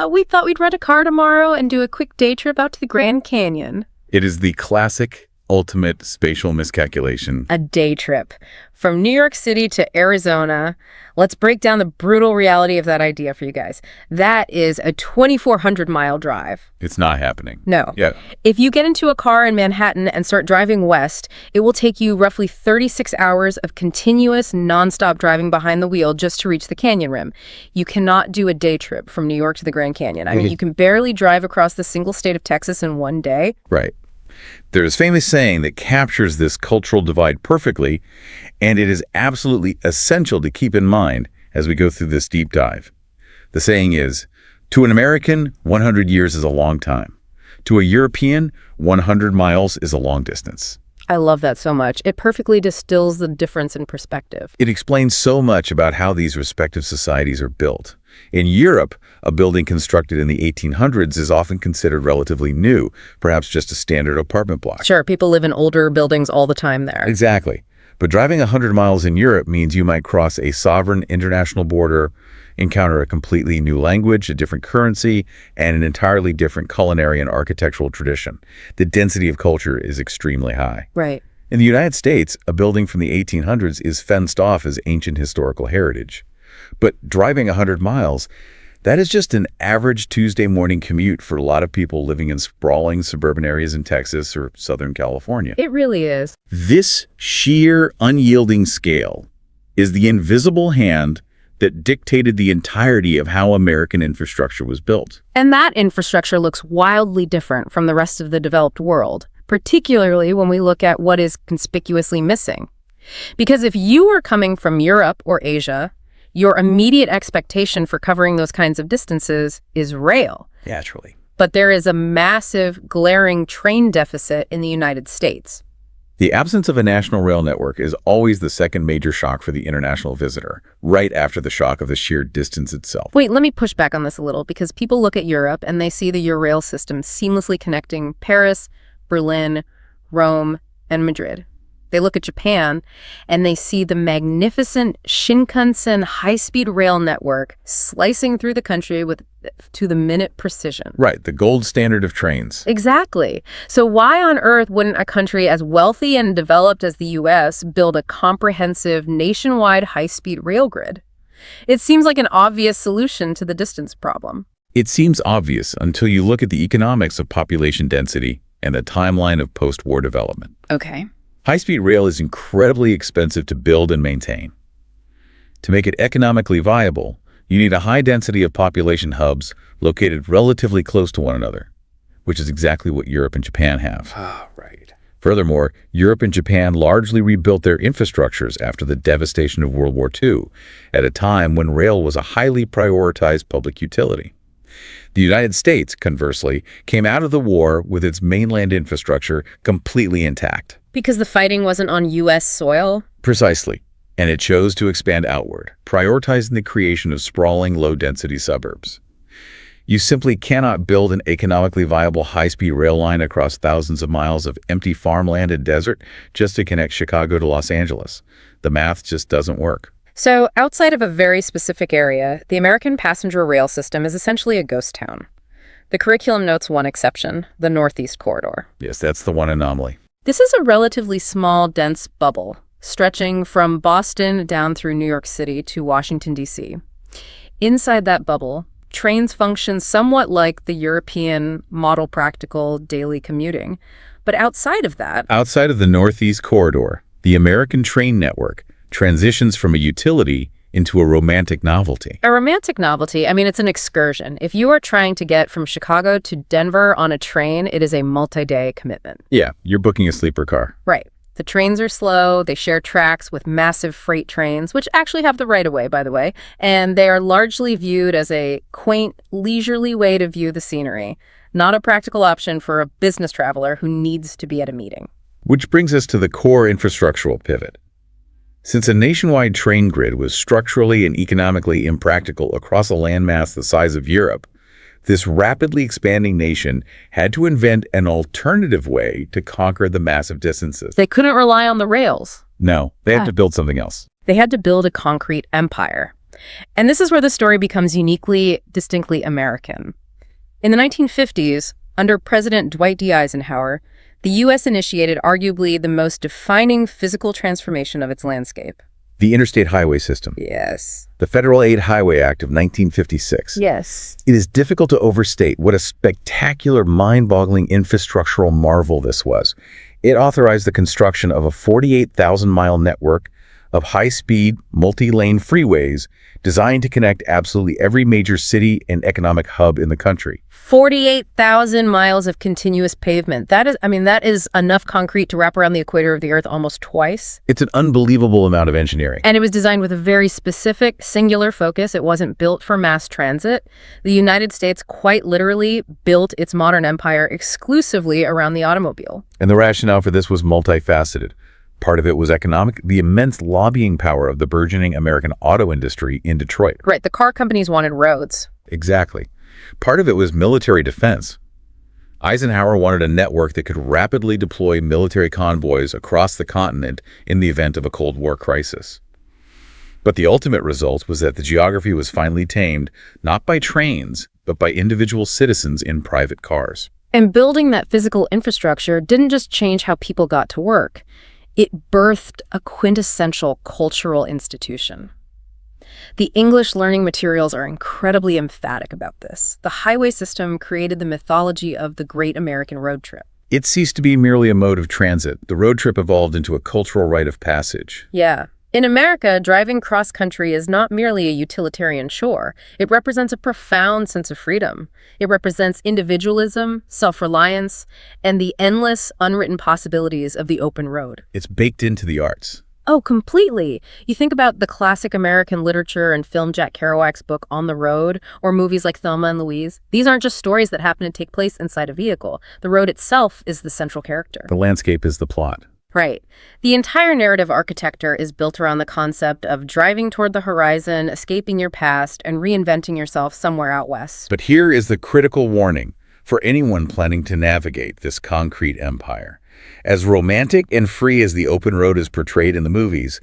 we thought we'd rent a car tomorrow and do a quick day trip out to the Grand Canyon. It is the classic ultimate spatial miscalculation. A day trip. From New York City to Arizona. Let's break down the brutal reality of that idea for you guys. That is a 2,400-mile drive. It's not happening. No. Yeah. If you get into a car in Manhattan and start driving west, it will take you roughly 36 hours of continuous, nonstop driving behind the wheel just to reach the canyon rim. You cannot do a day trip from New York to the Grand Canyon. I mean, you can barely drive across the single state of Texas in one day. Right. There's a famous saying that captures this cultural divide perfectly, and it is absolutely essential to keep in mind as we go through this deep dive. The saying is, to an American, 100 years is a long time. To a European, 100 miles is a long distance. I love that so much. It perfectly distills the difference in perspective. It explains so much about how these respective societies are built. In Europe, a building constructed in the 1800s is often considered relatively new, perhaps just a standard apartment block. Sure, people live in older buildings all the time there. Exactly. But driving 100 miles in Europe means you might cross a sovereign international border, encounter a completely new language, a different currency, and an entirely different culinary and architectural tradition. The density of culture is extremely high. Right. In the United States, a building from the 1800s is fenced off as ancient historical heritage. But driving 100 miles, that is just an average Tuesday morning commute for a lot of people living in sprawling suburban areas in Texas or Southern California. It really is. This sheer, unyielding scale is the invisible hand that dictated the entirety of how American infrastructure was built. And that infrastructure looks wildly different from the rest of the developed world, particularly when we look at what is conspicuously missing. Because if you are coming from Europe or Asia, your immediate expectation for covering those kinds of distances is rail. Naturally. But there is a massive, glaring train deficit in the United States. The absence of a national rail network is always the second major shock for the international visitor, right after the shock of the sheer distance itself. Wait, let me push back on this a little, because people look at Europe and they see the Eurail system seamlessly connecting Paris, Berlin, Rome, and Madrid. They look at Japan and they see the magnificent Shinkansen high-speed rail network slicing through the country with to-the-minute precision. Right, the gold standard of trains. Exactly. So why on earth wouldn't a country as wealthy and developed as the U.S. build a comprehensive nationwide high-speed rail grid? It seems like an obvious solution to the distance problem. It seems obvious until you look at the economics of population density and the timeline of post-war development. Okay. High-speed rail is incredibly expensive to build and maintain. To make it economically viable, you need a high density of population hubs located relatively close to one another, which is exactly what Europe and Japan have. Right. Furthermore, Europe and Japan largely rebuilt their infrastructures after the devastation of World War II, at a time when rail was a highly prioritized public utility. The United States, conversely, came out of the war with its mainland infrastructure completely intact. Because the fighting wasn't on U.S. soil? Precisely. And it chose to expand outward, prioritizing the creation of sprawling, low-density suburbs. You simply cannot build an economically viable high-speed rail line across thousands of miles of empty farmland and desert just to connect Chicago to Los Angeles. The math just doesn't work. So, outside of a very specific area, the American passenger rail system is essentially a ghost town. The curriculum notes one exception, the Northeast Corridor. Yes, that's the one anomaly. This is a relatively small, dense bubble, stretching from Boston down through New York City to Washington, D.C. Inside that bubble, trains function somewhat like the European model practical daily commuting. But outside of that... Outside of the Northeast Corridor, the American train network transitions from a utility into a romantic novelty. A romantic novelty? I mean, it's an excursion. If you are trying to get from Chicago to Denver on a train, it is a multi-day commitment. Yeah, you're booking a sleeper car. Right. The trains are slow, they share tracks with massive freight trains, which actually have the right-of-way, by the way, and they are largely viewed as a quaint, leisurely way to view the scenery, not a practical option for a business traveler who needs to be at a meeting. Which brings us to the core infrastructural pivot. Since a nationwide train grid was structurally and economically impractical across a landmass the size of Europe, this rapidly expanding nation had to invent an alternative way to conquer the massive distances. They couldn't rely on the rails. No, they had to build something else. They had to build a concrete empire. And this is where the story becomes uniquely, distinctly American. In the 1950s, under President Dwight D. Eisenhower, the U.S. initiated arguably the most defining physical transformation of its landscape. The interstate highway system. Yes. The Federal Aid Highway Act of 1956. Yes. It is difficult to overstate what a spectacular, mind-boggling infrastructural marvel this was. It authorized the construction of a 48,000-mile network of high-speed, multi-lane freeways designed to connect absolutely every major city and economic hub in the country. 48,000 miles of continuous pavement. That is enough concrete to wrap around the equator of the Earth almost twice. It's an unbelievable amount of engineering. And it was designed with a very specific, singular focus. It wasn't built for mass transit. The United States quite literally built its modern empire exclusively around the automobile. And the rationale for this was multifaceted. Part of it was economic, the immense lobbying power of the burgeoning American auto industry in Detroit. Right, the car companies wanted roads. Exactly. Part of it was military defense. Eisenhower wanted a network that could rapidly deploy military convoys across the continent in the event of a Cold War crisis. But the ultimate result was that the geography was finally tamed, not by trains, but by individual citizens in private cars. And building that physical infrastructure didn't just change how people got to work. It birthed a quintessential cultural institution. The English learning materials are incredibly emphatic about this. The highway system created the mythology of the Great American Road Trip. It ceased to be merely a mode of transit. The road trip evolved into a cultural rite of passage. Yeah. In America, driving cross-country is not merely a utilitarian chore. It represents a profound sense of freedom. It represents individualism, self-reliance, and the endless, unwritten possibilities of the open road. It's baked into the arts. Oh, completely. You think about the classic American literature and film Jack Kerouac's book On the Road, or movies like Thelma and Louise. These aren't just stories that happen to take place inside a vehicle. The road itself is the central character. The landscape is the plot. Right. The entire narrative architecture is built around the concept of driving toward the horizon, escaping your past, and reinventing yourself somewhere out west. But here is the critical warning for anyone planning to navigate this concrete empire. As romantic and free as the open road is portrayed in the movies,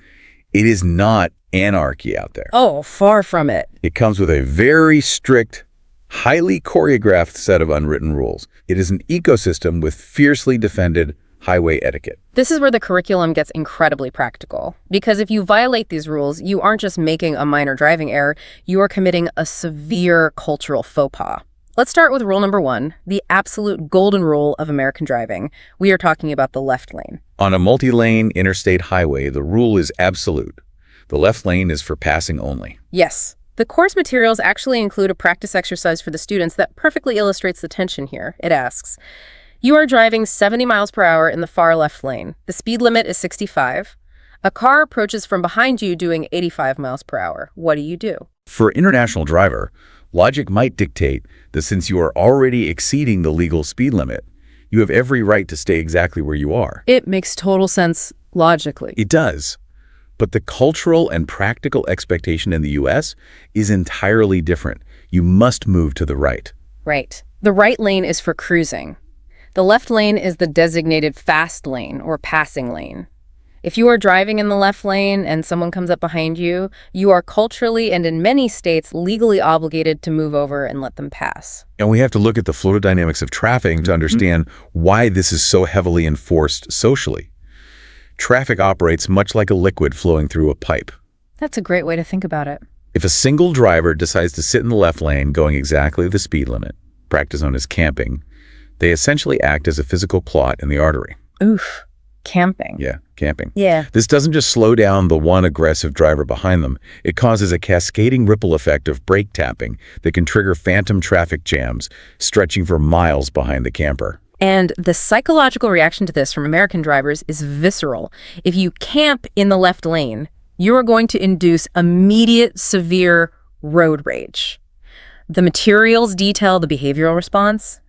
it is not anarchy out there. Oh, far from it. It comes with a very strict, highly choreographed set of unwritten rules. It is an ecosystem with fiercely defended highway etiquette. This is where the curriculum gets incredibly practical. Because if you violate these rules, you aren't just making a minor driving error, you are committing a severe cultural faux pas. Let's start with rule number 1, the absolute golden rule of American driving. We are talking about the left lane. On a multi-lane interstate highway, the rule is absolute. The left lane is for passing only. Yes. The course materials actually include a practice exercise for the students that perfectly illustrates the tension here. It asks, you are driving 70 miles per hour in the far left lane. The speed limit is 65. A car approaches from behind you doing 85 miles per hour. What do you do? For an international driver, logic might dictate that since you are already exceeding the legal speed limit, you have every right to stay exactly where you are. It makes total sense logically. It does. But the cultural and practical expectation in the U.S. is entirely different. You must move to the right. Right. The right lane is for cruising. The left lane is the designated fast lane or passing lane. If you are driving in the left lane and someone comes up behind you, you are culturally and in many states legally obligated to move over and let them pass. And we have to look at the fluid dynamics of traffic to understand why this is so heavily enforced socially. Traffic operates much like a liquid flowing through a pipe. That's a great way to think about it. If a single driver decides to sit in the left lane going exactly the speed limit, practice known as camping, they essentially act as a physical clot in the artery. Oof. Camping. Yeah, camping. Yeah. This doesn't just slow down the one aggressive driver behind them. It causes a cascading ripple effect of brake tapping that can trigger phantom traffic jams stretching for miles behind the camper. And the psychological reaction to this from American drivers is visceral. If you camp in the left lane, you are going to induce immediate, severe road rage. The materials detail the behavioral response.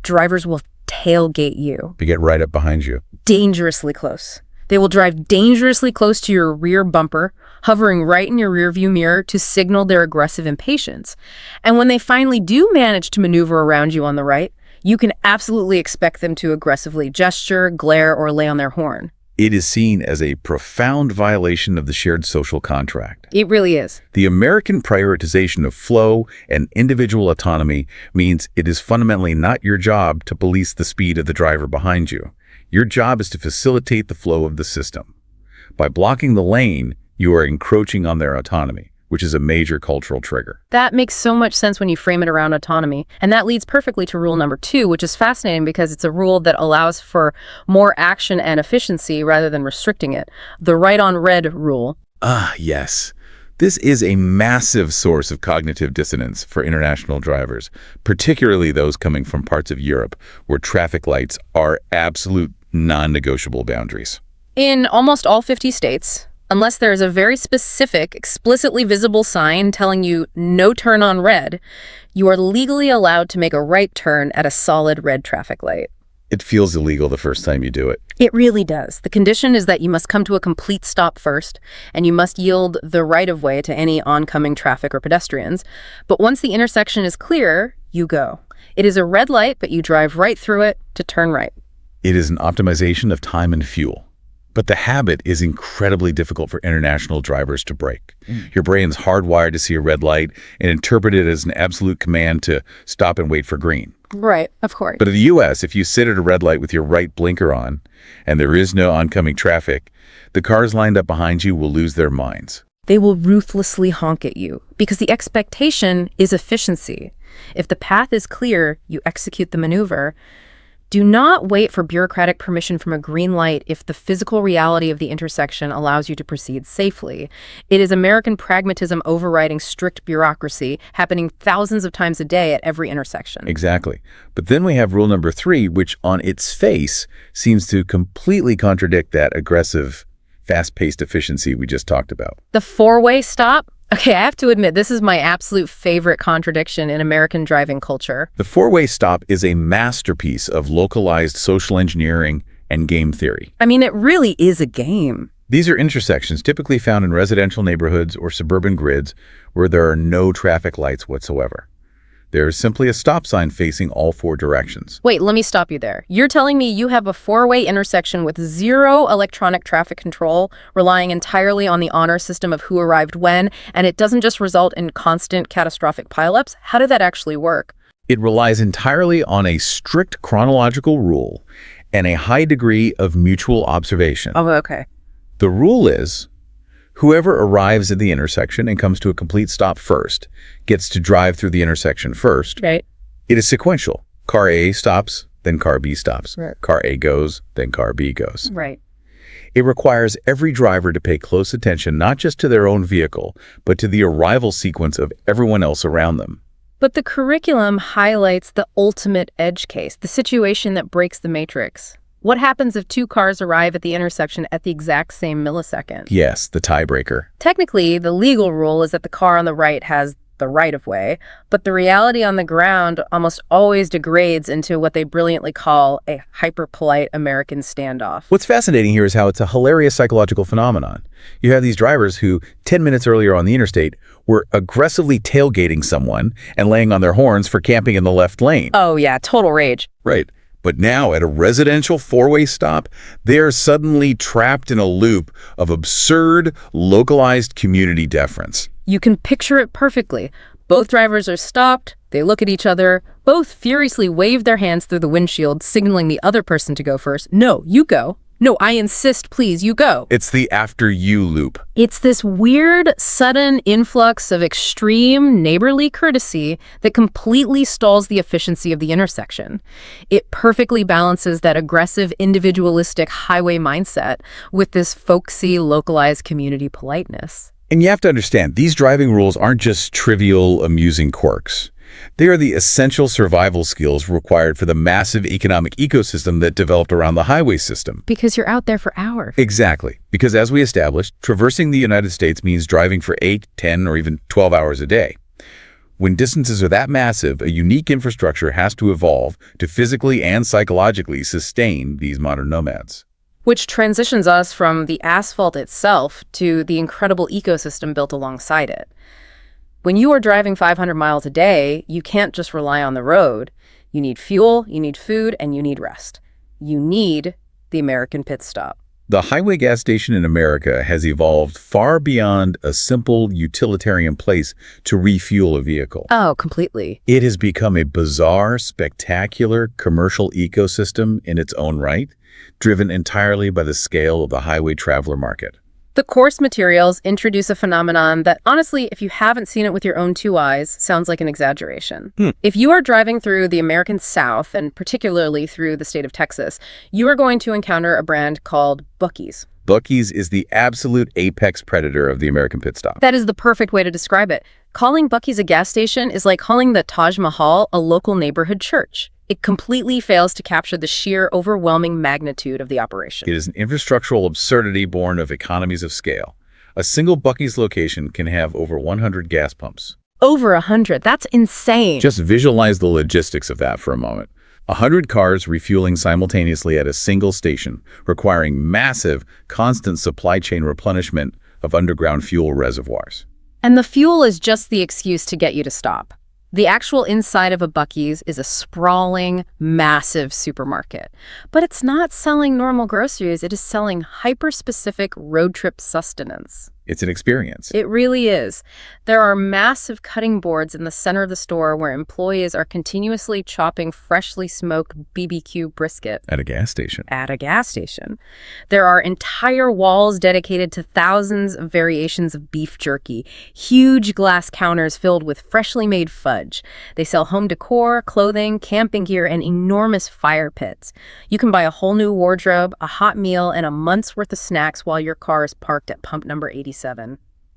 Drivers will tailgate you. They get right up behind you. Dangerously close. They will drive dangerously close to your rear bumper, hovering right in your rearview mirror to signal their aggressive impatience. And when they finally do manage to maneuver around you on the right, you can absolutely expect them to aggressively gesture, glare, or lay on their horn. It is seen as a profound violation of the shared social contract. It really is. The American prioritization of flow and individual autonomy means it is fundamentally not your job to police the speed of the driver behind you. Your job is to facilitate the flow of the system. By blocking the lane, you are encroaching on their autonomy, which is a major cultural trigger. That makes so much sense when you frame it around autonomy. And that leads perfectly to rule number 2, which is fascinating because it's a rule that allows for more action and efficiency rather than restricting it. The right on red rule. Ah, yes. This is a massive source of cognitive dissonance for international drivers, particularly those coming from parts of Europe where traffic lights are absolute non-negotiable boundaries. In almost all 50 states, unless there is a very specific, explicitly visible sign telling you no turn on red, you are legally allowed to make a right turn at a solid red traffic light. It feels illegal the first time you do it. It really does. The condition is that you must come to a complete stop first, and you must yield the right-of-way to any oncoming traffic or pedestrians. But once the intersection is clear, you go. It is a red light, but you drive right through it to turn right. It is an optimization of time and fuel. But the habit is incredibly difficult for international drivers to break. Your brain's hardwired to see a red light and interpret it as an absolute command to stop and wait for green. Right, of course. But in the U.S., if you sit at a red light with your right blinker on and there is no oncoming traffic, the cars lined up behind you will lose their minds. They will ruthlessly honk at you because the expectation is efficiency. If the path is clear, you execute the maneuver. Do not wait for bureaucratic permission from a green light if the physical reality of the intersection allows you to proceed safely. It is American pragmatism overriding strict bureaucracy, happening thousands of times a day at every intersection. Exactly. But then we have rule number 3, which on its face seems to completely contradict that aggressive, fast-paced efficiency we just talked about. The four-way stop? Okay, I have to admit, this is my absolute favorite contradiction in American driving culture. The four-way stop is a masterpiece of localized social engineering and game theory. I mean, it really is a game. These are intersections typically found in residential neighborhoods or suburban grids where there are no traffic lights whatsoever. There is simply a stop sign facing all 4 directions. Wait, let me stop you there. You're telling me you have a 4-way intersection with 0 electronic traffic control, relying entirely on the honor system of who arrived when, and it doesn't just result in constant catastrophic pileups? How did that actually work? It relies entirely on a strict chronological rule and a high degree of mutual observation. Oh, okay. The rule is, whoever arrives at the intersection and comes to a complete stop first gets to drive through the intersection first. Right. It is sequential. Car A stops, then car B stops. Right. Car A goes, then car B goes. Right. It requires every driver to pay close attention not just to their own vehicle, but to the arrival sequence of everyone else around them. But the curriculum highlights the ultimate edge case, the situation that breaks the matrix. What happens if 2 cars arrive at the intersection at the exact same millisecond? Yes, the tiebreaker. Technically, the legal rule is that the car on the right has the right-of-way, but the reality on the ground almost always degrades into what they brilliantly call a hyper-polite American standoff. What's fascinating here is how it's a hilarious psychological phenomenon. You have these drivers who, 10 minutes earlier on the interstate, were aggressively tailgating someone and laying on their horns for camping in the left lane. Oh yeah, total rage. Right. But now, at a residential four-way stop, they're suddenly trapped in a loop of absurd, localized community deference. You can picture it perfectly. Both drivers are stopped, they look at each other, both furiously wave their hands through the windshield, signaling the other person to go first. No, you go. No, I insist, please, you go. It's the after you loop. It's this weird, sudden influx of extreme neighborly courtesy that completely stalls the efficiency of the intersection. It perfectly balances that aggressive, individualistic highway mindset with this folksy, localized community politeness. And you have to understand, these driving rules aren't just trivial, amusing quirks. They are the essential survival skills required for the massive economic ecosystem that developed around the highway system. Because you're out there for hours. Exactly. Because as we established, traversing the United States means driving for 8, 10, or even 12 hours a day. When distances are that massive, a unique infrastructure has to evolve to physically and psychologically sustain these modern nomads. Which transitions us from the asphalt itself to the incredible ecosystem built alongside it. When you are driving 500 miles a day, you can't just rely on the road. You need fuel, you need food, and you need rest. You need the American pit stop. The highway gas station in America has evolved far beyond a simple utilitarian place to refuel a vehicle. Oh, completely. It has become a bizarre, spectacular commercial ecosystem in its own right, driven entirely by the scale of the highway traveler market. The course materials introduce a phenomenon that, honestly, if you haven't seen it with your own two eyes, sounds like an exaggeration. If you are driving through the American South, and particularly through the state of Texas, you are going to encounter a brand called Buc-ee's. Buc-ee's is the absolute apex predator of the American pit stop. That is the perfect way to describe it. Calling Buc-ee's a gas station is like calling the Taj Mahal a local neighborhood church. It completely fails to capture the sheer, overwhelming magnitude of the operation. It is an infrastructural absurdity born of economies of scale. A single Buc-ee's location can have over 100 gas pumps. Over 100. That's insane. Just visualize the logistics of that for a moment. 100 cars refueling simultaneously at a single station, requiring massive, constant supply chain replenishment of underground fuel reservoirs. And the fuel is just the excuse to get you to stop. The actual inside of a Buc-ee's is a sprawling, massive supermarket. But it's not selling normal groceries, it is selling hyper-specific road trip sustenance. It's an experience. It really is. There are massive cutting boards in the center of the store where employees are continuously chopping freshly smoked BBQ brisket. At a gas station. At a gas station. There are entire walls dedicated to thousands of variations of beef jerky, huge glass counters filled with freshly made fudge. They sell home decor, clothing, camping gear, and enormous fire pits. You can buy a whole new wardrobe, a hot meal, and a month's worth of snacks while your car is parked at pump number 87.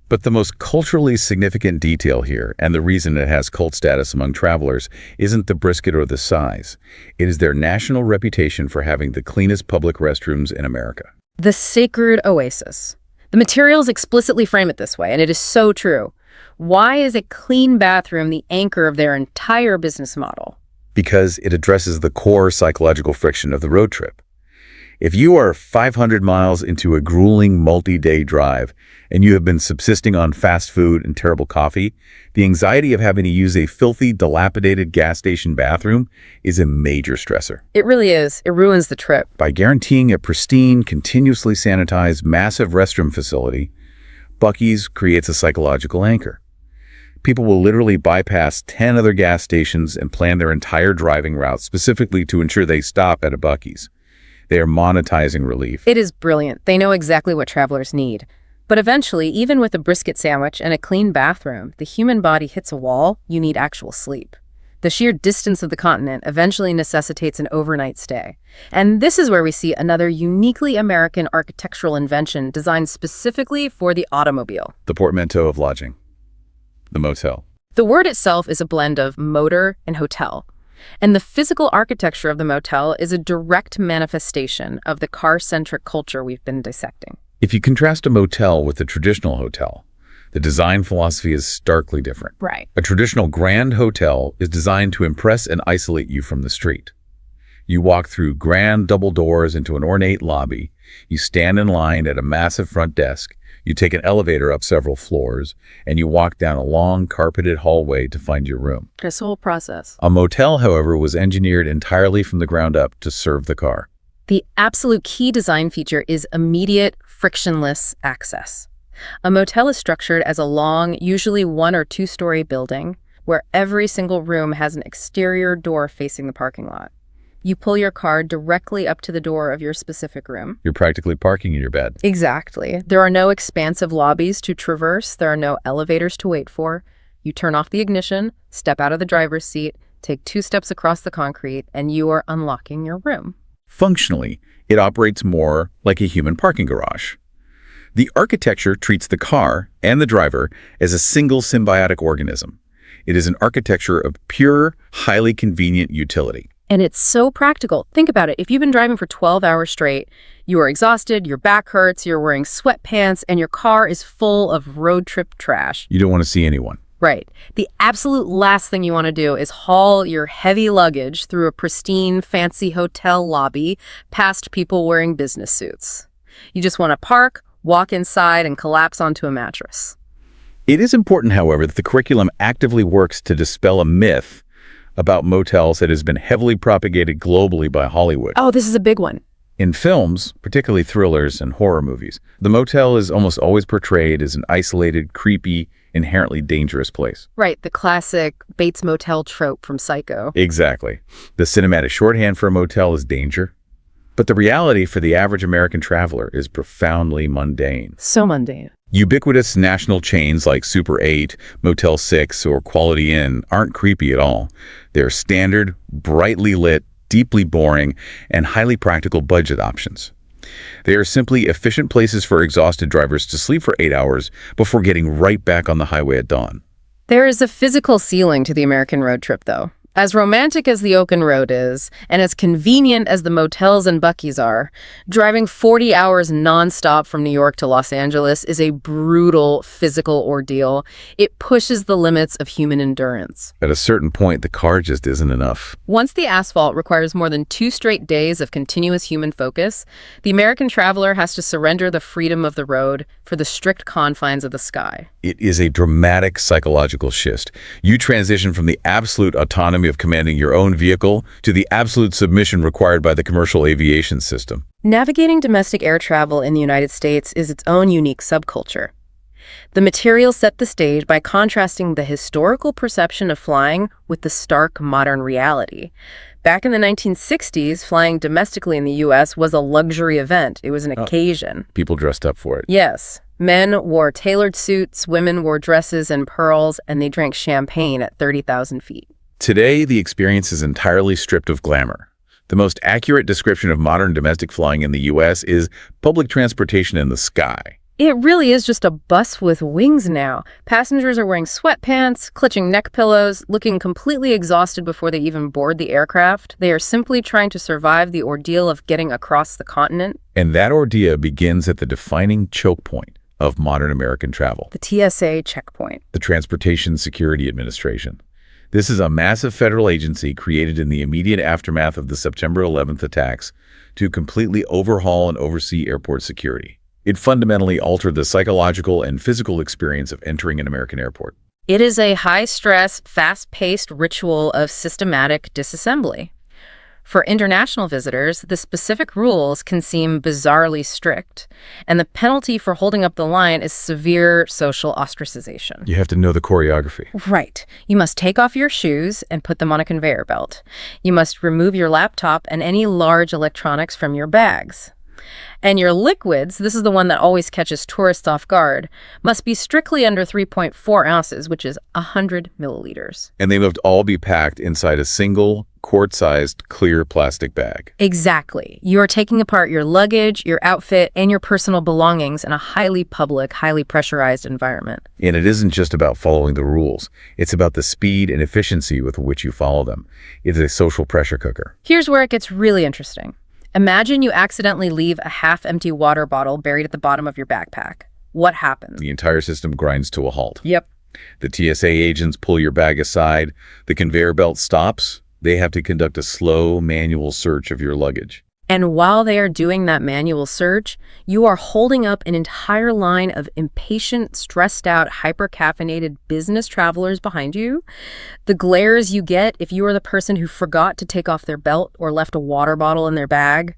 But the most culturally significant detail here, and the reason it has cult status among travelers, isn't the brisket or the size. It is their national reputation for having the cleanest public restrooms in America. The sacred oasis. The materials explicitly frame it this way, and it is so true. Why is a clean bathroom the anchor of their entire business model? Because it addresses the core psychological friction of the road trip. If you are 500 miles into a grueling multi-day drive and you have been subsisting on fast food and terrible coffee, the anxiety of having to use a filthy, dilapidated gas station bathroom is a major stressor. It really is. It ruins the trip. By guaranteeing a pristine, continuously sanitized, massive restroom facility, Buc-ee's creates a psychological anchor. People will literally bypass 10 other gas stations and plan their entire driving route specifically to ensure they stop at a Buc-ee's. They are monetizing relief. It is brilliant. They know exactly what travelers need. But eventually, even with a brisket sandwich and a clean bathroom, the human body hits a wall. You need actual sleep. The sheer distance of the continent eventually necessitates an overnight stay. And this is where we see another uniquely American architectural invention designed specifically for the automobile. The portmanteau of lodging. The motel. The word itself is a blend of motor and hotel. And the physical architecture of the motel is a direct manifestation of the car-centric culture we've been dissecting. If you contrast a motel with a traditional hotel, The design philosophy is starkly different. Right. A traditional grand hotel is designed to impress and isolate you from the street. You walk through grand double doors into an ornate lobby. You stand in line at a massive front desk. You take an elevator up several floors, and you walk down a long, carpeted hallway to find your room. This whole process. A motel, however, was engineered entirely from the ground up to serve the car. The absolute key design feature is immediate, frictionless access. A motel is structured as a long, usually 1- or 2-story building, where every single room has an exterior door facing the parking lot. You pull your car directly up to the door of your specific room. You're practically parking in your bed. Exactly. There are no expansive lobbies to traverse. There are no elevators to wait for. You turn off the ignition, step out of the driver's seat, take 2 steps across the concrete, and you are unlocking your room. Functionally, it operates more like a human parking garage. The architecture treats the car and the driver as a single symbiotic organism. It is an architecture of pure, highly convenient utility. And it's so practical. Think about it. If you've been driving for 12 hours straight, you are exhausted, your back hurts, you're wearing sweatpants, and your car is full of road trip trash. You don't want to see anyone. Right. The absolute last thing you want to do is haul your heavy luggage through a pristine, fancy hotel lobby past people wearing business suits. You just want to park, walk inside, and collapse onto a mattress. It is important, however, that the curriculum actively works to dispel a myth about motels that has been heavily propagated globally by Hollywood. Oh, this is a big one. In films, particularly thrillers and horror movies, the motel is almost always portrayed as an isolated, creepy, inherently dangerous place. Right, the classic Bates Motel trope from Psycho. Exactly. The cinematic shorthand for a motel is danger. But the reality for the average American traveler is profoundly mundane. So mundane. Ubiquitous national chains like Super 8, Motel 6, or Quality Inn aren't creepy at all. They're standard, brightly lit, deeply boring, and highly practical budget options. They are simply efficient places for exhausted drivers to sleep for 8 hours before getting right back on the highway at dawn. There is a physical ceiling to the American road trip, though. As romantic as the open road is, and as convenient as the motels and Buc-ee's are, driving 40 hours nonstop from New York to Los Angeles is a brutal physical ordeal. It pushes the limits of human endurance. At a certain point, the car just isn't enough. Once the asphalt requires more than 2 straight days of continuous human focus, the American traveler has to surrender the freedom of the road for the strict confines of the sky. It is a dramatic psychological shift. You transition from the absolute autonomy of commanding your own vehicle to the absolute submission required by the commercial aviation system. Navigating domestic air travel in the United States is its own unique subculture. The material set the stage by contrasting the historical perception of flying with the stark modern reality. Back in the 1960s, flying domestically in the U.S. was a luxury event. It was an occasion. People dressed up for it. Yes. Men wore tailored suits, women wore dresses and pearls, and they drank champagne at 30,000 feet. Today, the experience is entirely stripped of glamour. The most accurate description of modern domestic flying in the U.S. is public transportation in the sky. It really is just a bus with wings now. Passengers are wearing sweatpants, clutching neck pillows, looking completely exhausted before they even board the aircraft. They are simply trying to survive the ordeal of getting across the continent. And that ordeal begins at the defining choke point of modern American travel. The TSA checkpoint. The Transportation Security Administration. This is a massive federal agency created in the immediate aftermath of the September 11th attacks to completely overhaul and oversee airport security. It fundamentally altered the psychological and physical experience of entering an American airport. It is a high-stress, fast-paced ritual of systematic disassembly. For international visitors, the specific rules can seem bizarrely strict, and the penalty for holding up the line is severe social ostracization. You have to know the choreography. Right. You must take off your shoes and put them on a conveyor belt. You must remove your laptop and any large electronics from your bags. And your liquids, this is the one that always catches tourists off guard, must be strictly under 3.4 ounces, which is 100 milliliters. And they must all be packed inside a single, quart-sized, clear plastic bag. Exactly. You are taking apart your luggage, your outfit, and your personal belongings in a highly public, highly pressurized environment. And it isn't just about following the rules. It's about the speed and efficiency with which you follow them. It's a social pressure cooker. Here's where it gets really interesting. Imagine you accidentally leave a half-empty water bottle buried at the bottom of your backpack. what happens? The entire system grinds to a halt. Yep. The TSA agents pull your bag aside. The conveyor belt stops. They have to conduct a slow, manual search of your luggage. And while they are doing that manual search, you are holding up an entire line of impatient, stressed out, hyper-caffeinated business travelers behind you. The glares you get if you are the person who forgot to take off their belt or left a water bottle in their bag.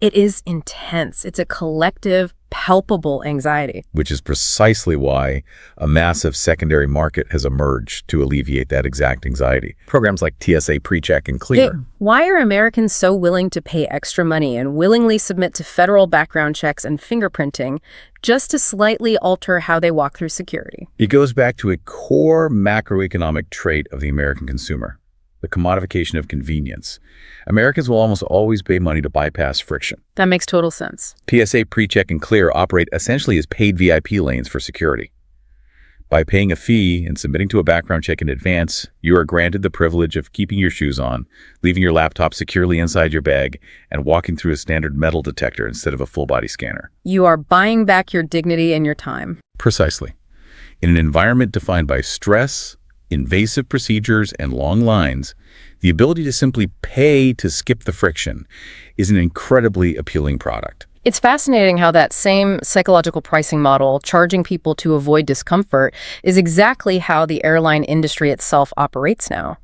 It is intense. It's a collective, palpable anxiety. Which is precisely why a massive secondary market has emerged to alleviate that exact anxiety. Programs like TSA PreCheck and Clear. Why are Americans so willing to pay extra money and willingly submit to federal background checks and fingerprinting just to slightly alter how they walk through security? It goes back to a core macroeconomic trait of the American consumer, the commodification of convenience. Americans will almost always pay money to bypass friction. That makes total sense. TSA PreCheck and Clear operate essentially as paid VIP lanes for security. By paying a fee and submitting to a background check in advance, you are granted the privilege of keeping your shoes on, leaving your laptop securely inside your bag, and walking through a standard metal detector instead of a full-body scanner. You are buying back your dignity and your time. Precisely. In an environment defined by stress, invasive procedures, and long lines, the ability to simply pay to skip the friction is an incredibly appealing product. It's fascinating how that same psychological pricing model, charging people to avoid discomfort, is exactly how the airline industry itself operates now.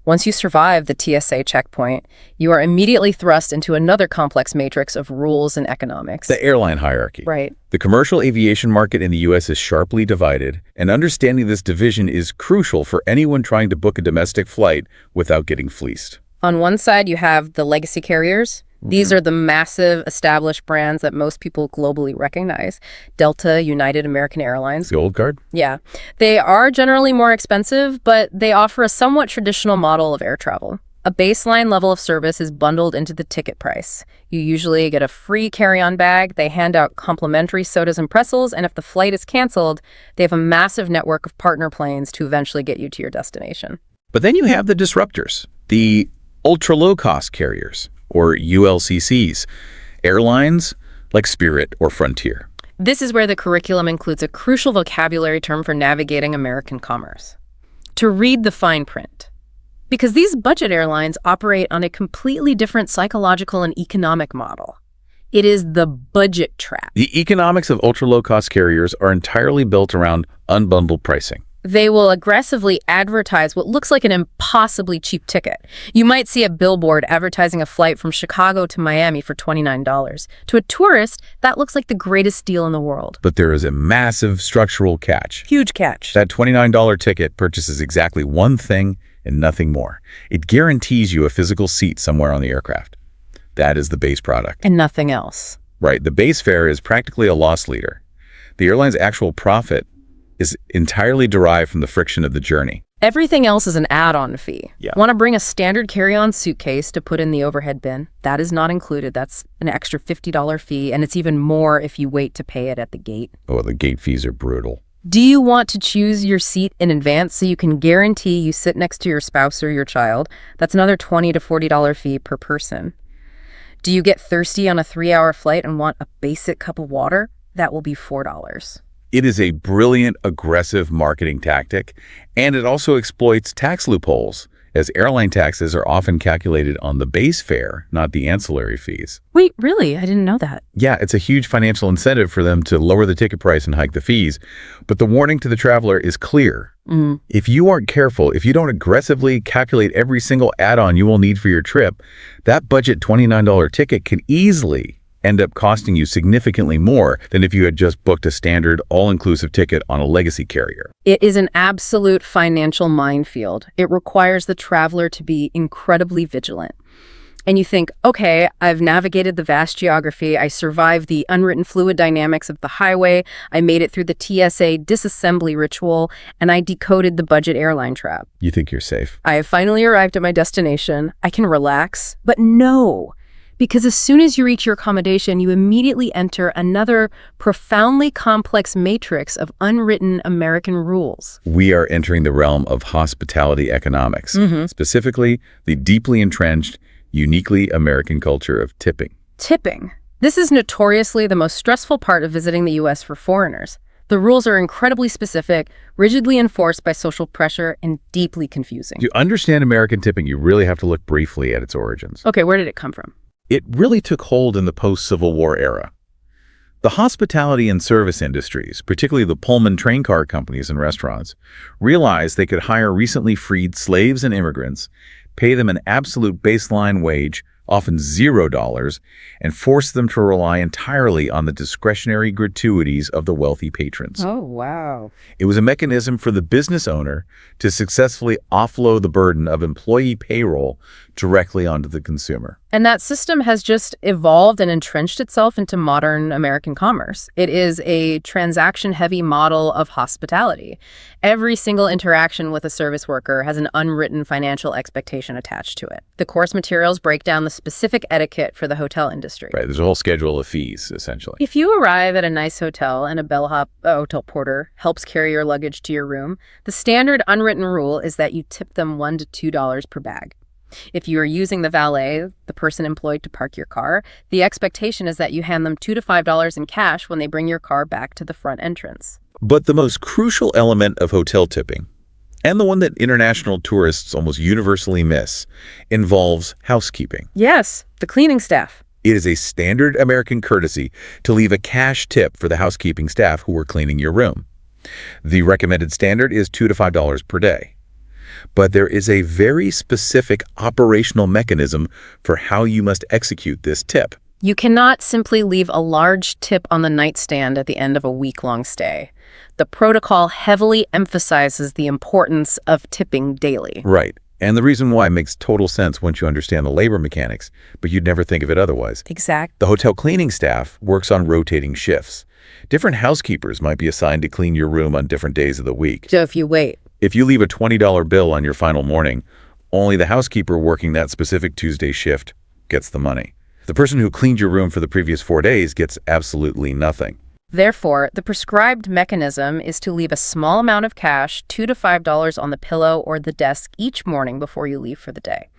Once you survive the TSA checkpoint, you are immediately thrust into another complex matrix of rules and economics. The airline hierarchy. Right. The commercial aviation market in the U.S. is sharply divided, and understanding this division is crucial for anyone trying to book a domestic flight without getting fleeced. On one side, you have the legacy carriers. These are the massive established brands that most people globally recognize. Delta, United, American Airlines. The old guard? Yeah. They are generally more expensive, but they offer a somewhat traditional model of air travel. A baseline level of service is bundled into the ticket price. You usually get a free carry-on bag, they hand out complimentary sodas and pretzels, and if the flight is canceled, they have a massive network of partner planes to eventually get you to your destination. But then you have the disruptors, the ultra-low-cost carriers, or ULCCs, airlines like Spirit or Frontier. This is where the curriculum includes a crucial vocabulary term for navigating American commerce. To read the fine print. Because these budget airlines operate on a completely different psychological and economic model. It is the budget trap. The economics of ultra-low-cost carriers are entirely built around unbundled pricing. They will aggressively advertise what looks like an impossibly cheap ticket. You might see a billboard advertising a flight from Chicago to Miami for $29. To a tourist, that looks like the greatest deal in the world. But there is a massive structural catch. Huge catch. That $29 ticket purchases exactly one thing and nothing more. It guarantees you a physical seat somewhere on the aircraft. That is the base product. And nothing else. Right. The base fare is practically a loss leader. The airline's actual profit is entirely derived from the friction of the journey. Everything else is an add-on fee. Yeah. Want to bring a standard carry-on suitcase to put in the overhead bin? That is not included. That's an extra $50 fee, and it's even more if you wait to pay it at the gate. Oh, the gate fees are brutal. Do you want to choose your seat in advance so you can guarantee you sit next to your spouse or your child? That's another $20 to $40 fee per person. Do you get thirsty on a 3-hour flight and want a basic cup of water? That will be $4. It is a brilliant, aggressive marketing tactic, and it also exploits tax loopholes, as airline taxes are often calculated on the base fare, not the ancillary fees. Wait, really? I didn't know that. Yeah, it's a huge financial incentive for them to lower the ticket price and hike the fees, but the warning to the traveler is clear. If you aren't careful, if you don't aggressively calculate every single add-on you will need for your trip, that budget $29 ticket can easily end up costing you significantly more than if you had just booked a standard all-inclusive ticket on a legacy carrier. It is an absolute financial minefield. It requires the traveler to be incredibly vigilant. And you think, okay, I've navigated the vast geography, I survived the unwritten fluid dynamics of the highway, I made it through the TSA disassembly ritual, and I decoded the budget airline trap. You think you're safe? I have finally arrived at my destination. I can relax. But no, because as soon as you reach your accommodation, you immediately enter another profoundly complex matrix of unwritten American rules. We are entering the realm of hospitality economics, specifically the deeply entrenched, uniquely American culture of tipping. Tipping. This is notoriously the most stressful part of visiting the U.S. for foreigners. The rules are incredibly specific, rigidly enforced by social pressure, and deeply confusing. To understand American tipping, you really have to look briefly at its origins. Okay, where did it come from? It really took hold in the post-Civil War era. The hospitality and service industries, particularly the Pullman train car companies and restaurants, realized they could hire recently freed slaves and immigrants, pay them an absolute baseline wage, often $0, and force them to rely entirely on the discretionary gratuities of the wealthy patrons. Oh, wow. It was a mechanism for the business owner to successfully offload the burden of employee payroll directly onto the consumer. And that system has just evolved and entrenched itself into modern American commerce. It is a transaction-heavy model of hospitality. Every single interaction with a service worker has an unwritten financial expectation attached to it. The course materials break down the specific etiquette for the hotel industry. Right, there's a whole schedule of fees, essentially. If you arrive at a nice hotel and a bellhop hotel porter helps carry your luggage to your room, the standard unwritten rule is that you tip them $1 to $2 per bag. If you are using the valet, the person employed to park your car, the expectation is that you hand them $2 to $5 in cash when they bring your car back to the front entrance. But the most crucial element of hotel tipping, and the one that international tourists almost universally miss, involves housekeeping. Yes, the cleaning staff. It is a standard American courtesy to leave a cash tip for the housekeeping staff who are cleaning your room. The recommended standard is $2 to $5 per day. But there is a very specific operational mechanism for how you must execute this tip. You cannot simply leave a large tip on the nightstand at the end of a week-long stay. The protocol heavily emphasizes the importance of tipping daily. Right. And the reason why makes total sense once you understand the labor mechanics, but you'd never think of it otherwise. Exactly. The hotel cleaning staff works on rotating shifts. Different housekeepers might be assigned to clean your room on different days of the week. So if you wait. If you leave a $20 bill on your final morning, only the housekeeper working that specific Tuesday shift gets the money. The person who cleaned your room for the previous 4 days gets absolutely nothing. Therefore, the prescribed mechanism is to leave a small amount of cash, $2 to $5 on the pillow or the desk each morning before you leave for the day.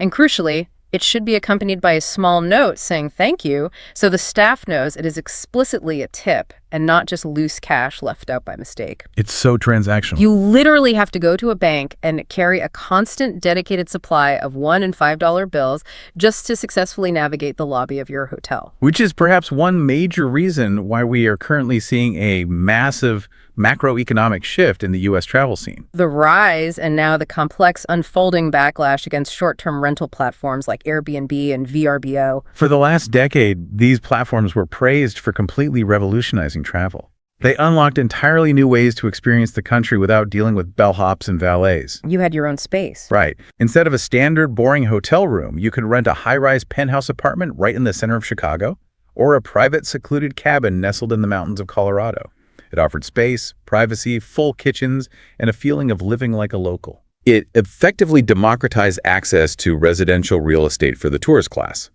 And crucially, it should be accompanied by a small note saying thank you, so the staff knows it is explicitly a tip and not just loose cash left out by mistake. It's so transactional. You literally have to go to a bank and carry a constant dedicated supply of $1 and $5 bills just to successfully navigate the lobby of your hotel. Which is perhaps one major reason why we are currently seeing a massive macroeconomic shift in the U.S. travel scene. The rise and now the complex unfolding backlash against short-term rental platforms like Airbnb and VRBO. For the last decade, these platforms were praised for completely revolutionizing travel. They unlocked entirely new ways to experience the country without dealing with bellhops and valets. You had your own space. Right. Instead of a standard, boring hotel room, you could rent a high-rise penthouse apartment right in the center of Chicago, or a private, secluded cabin nestled in the mountains of Colorado. It offered space, privacy, full kitchens, and a feeling of living like a local. It effectively democratized access to residential real estate for the tourist class.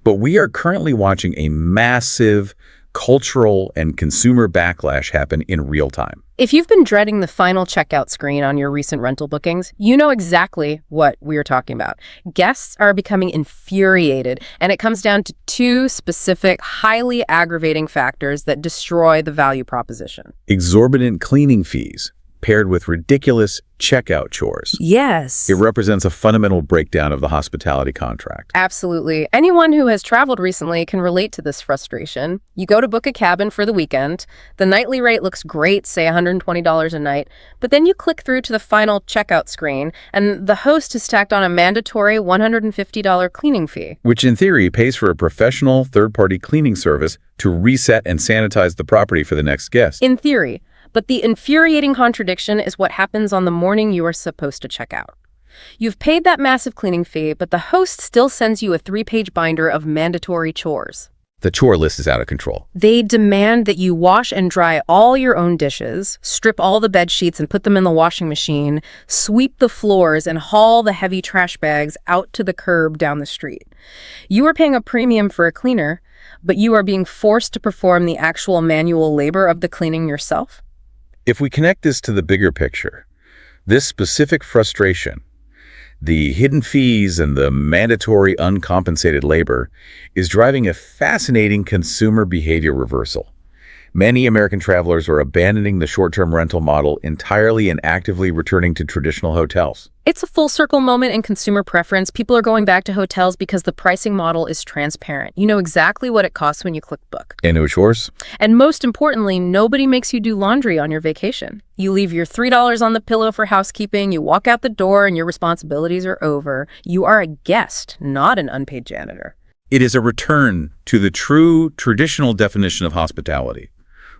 But we are currently watching a massive cultural and consumer backlash happen in real time. If you've been dreading the final checkout screen on your recent rental bookings, you know exactly what we're talking about. Guests are becoming infuriated, and it comes down to two specific, highly aggravating factors that destroy the value proposition. Exorbitant cleaning fees paired with ridiculous checkout chores. Yes. It represents a fundamental breakdown of the hospitality contract. Absolutely. Anyone who has traveled recently can relate to this frustration. You go to book a cabin for the weekend. The nightly rate looks great, say $120 a night, but then you click through to the final checkout screen, and the host has tacked on a mandatory $150 cleaning fee. Which in theory pays for a professional third-party cleaning service to reset and sanitize the property for the next guest. In theory. But the infuriating contradiction is what happens on the morning you are supposed to check out. You've paid that massive cleaning fee, but the host still sends you a 3-page binder of mandatory chores. The chore list is out of control. They demand that you wash and dry all your own dishes, strip all the bed sheets and put them in the washing machine, sweep the floors, and haul the heavy trash bags out to the curb down the street. You are paying a premium for a cleaner, but you are being forced to perform the actual manual labor of the cleaning yourself. If we connect this to the bigger picture, this specific frustration, The hidden fees and the mandatory uncompensated labor is driving a fascinating consumer behavior reversal. Many American travelers are abandoning the short-term rental model entirely and actively returning to traditional hotels. It's a full circle moment in consumer preference. People are going back to hotels because the pricing model is transparent. You know exactly what it costs when you click book. And no chores? And most importantly, nobody makes you do laundry on your vacation. You leave your $3 on the pillow for housekeeping, you walk out the door, and your responsibilities are over. You are a guest, not an unpaid janitor. It is a return to the true traditional definition of hospitality,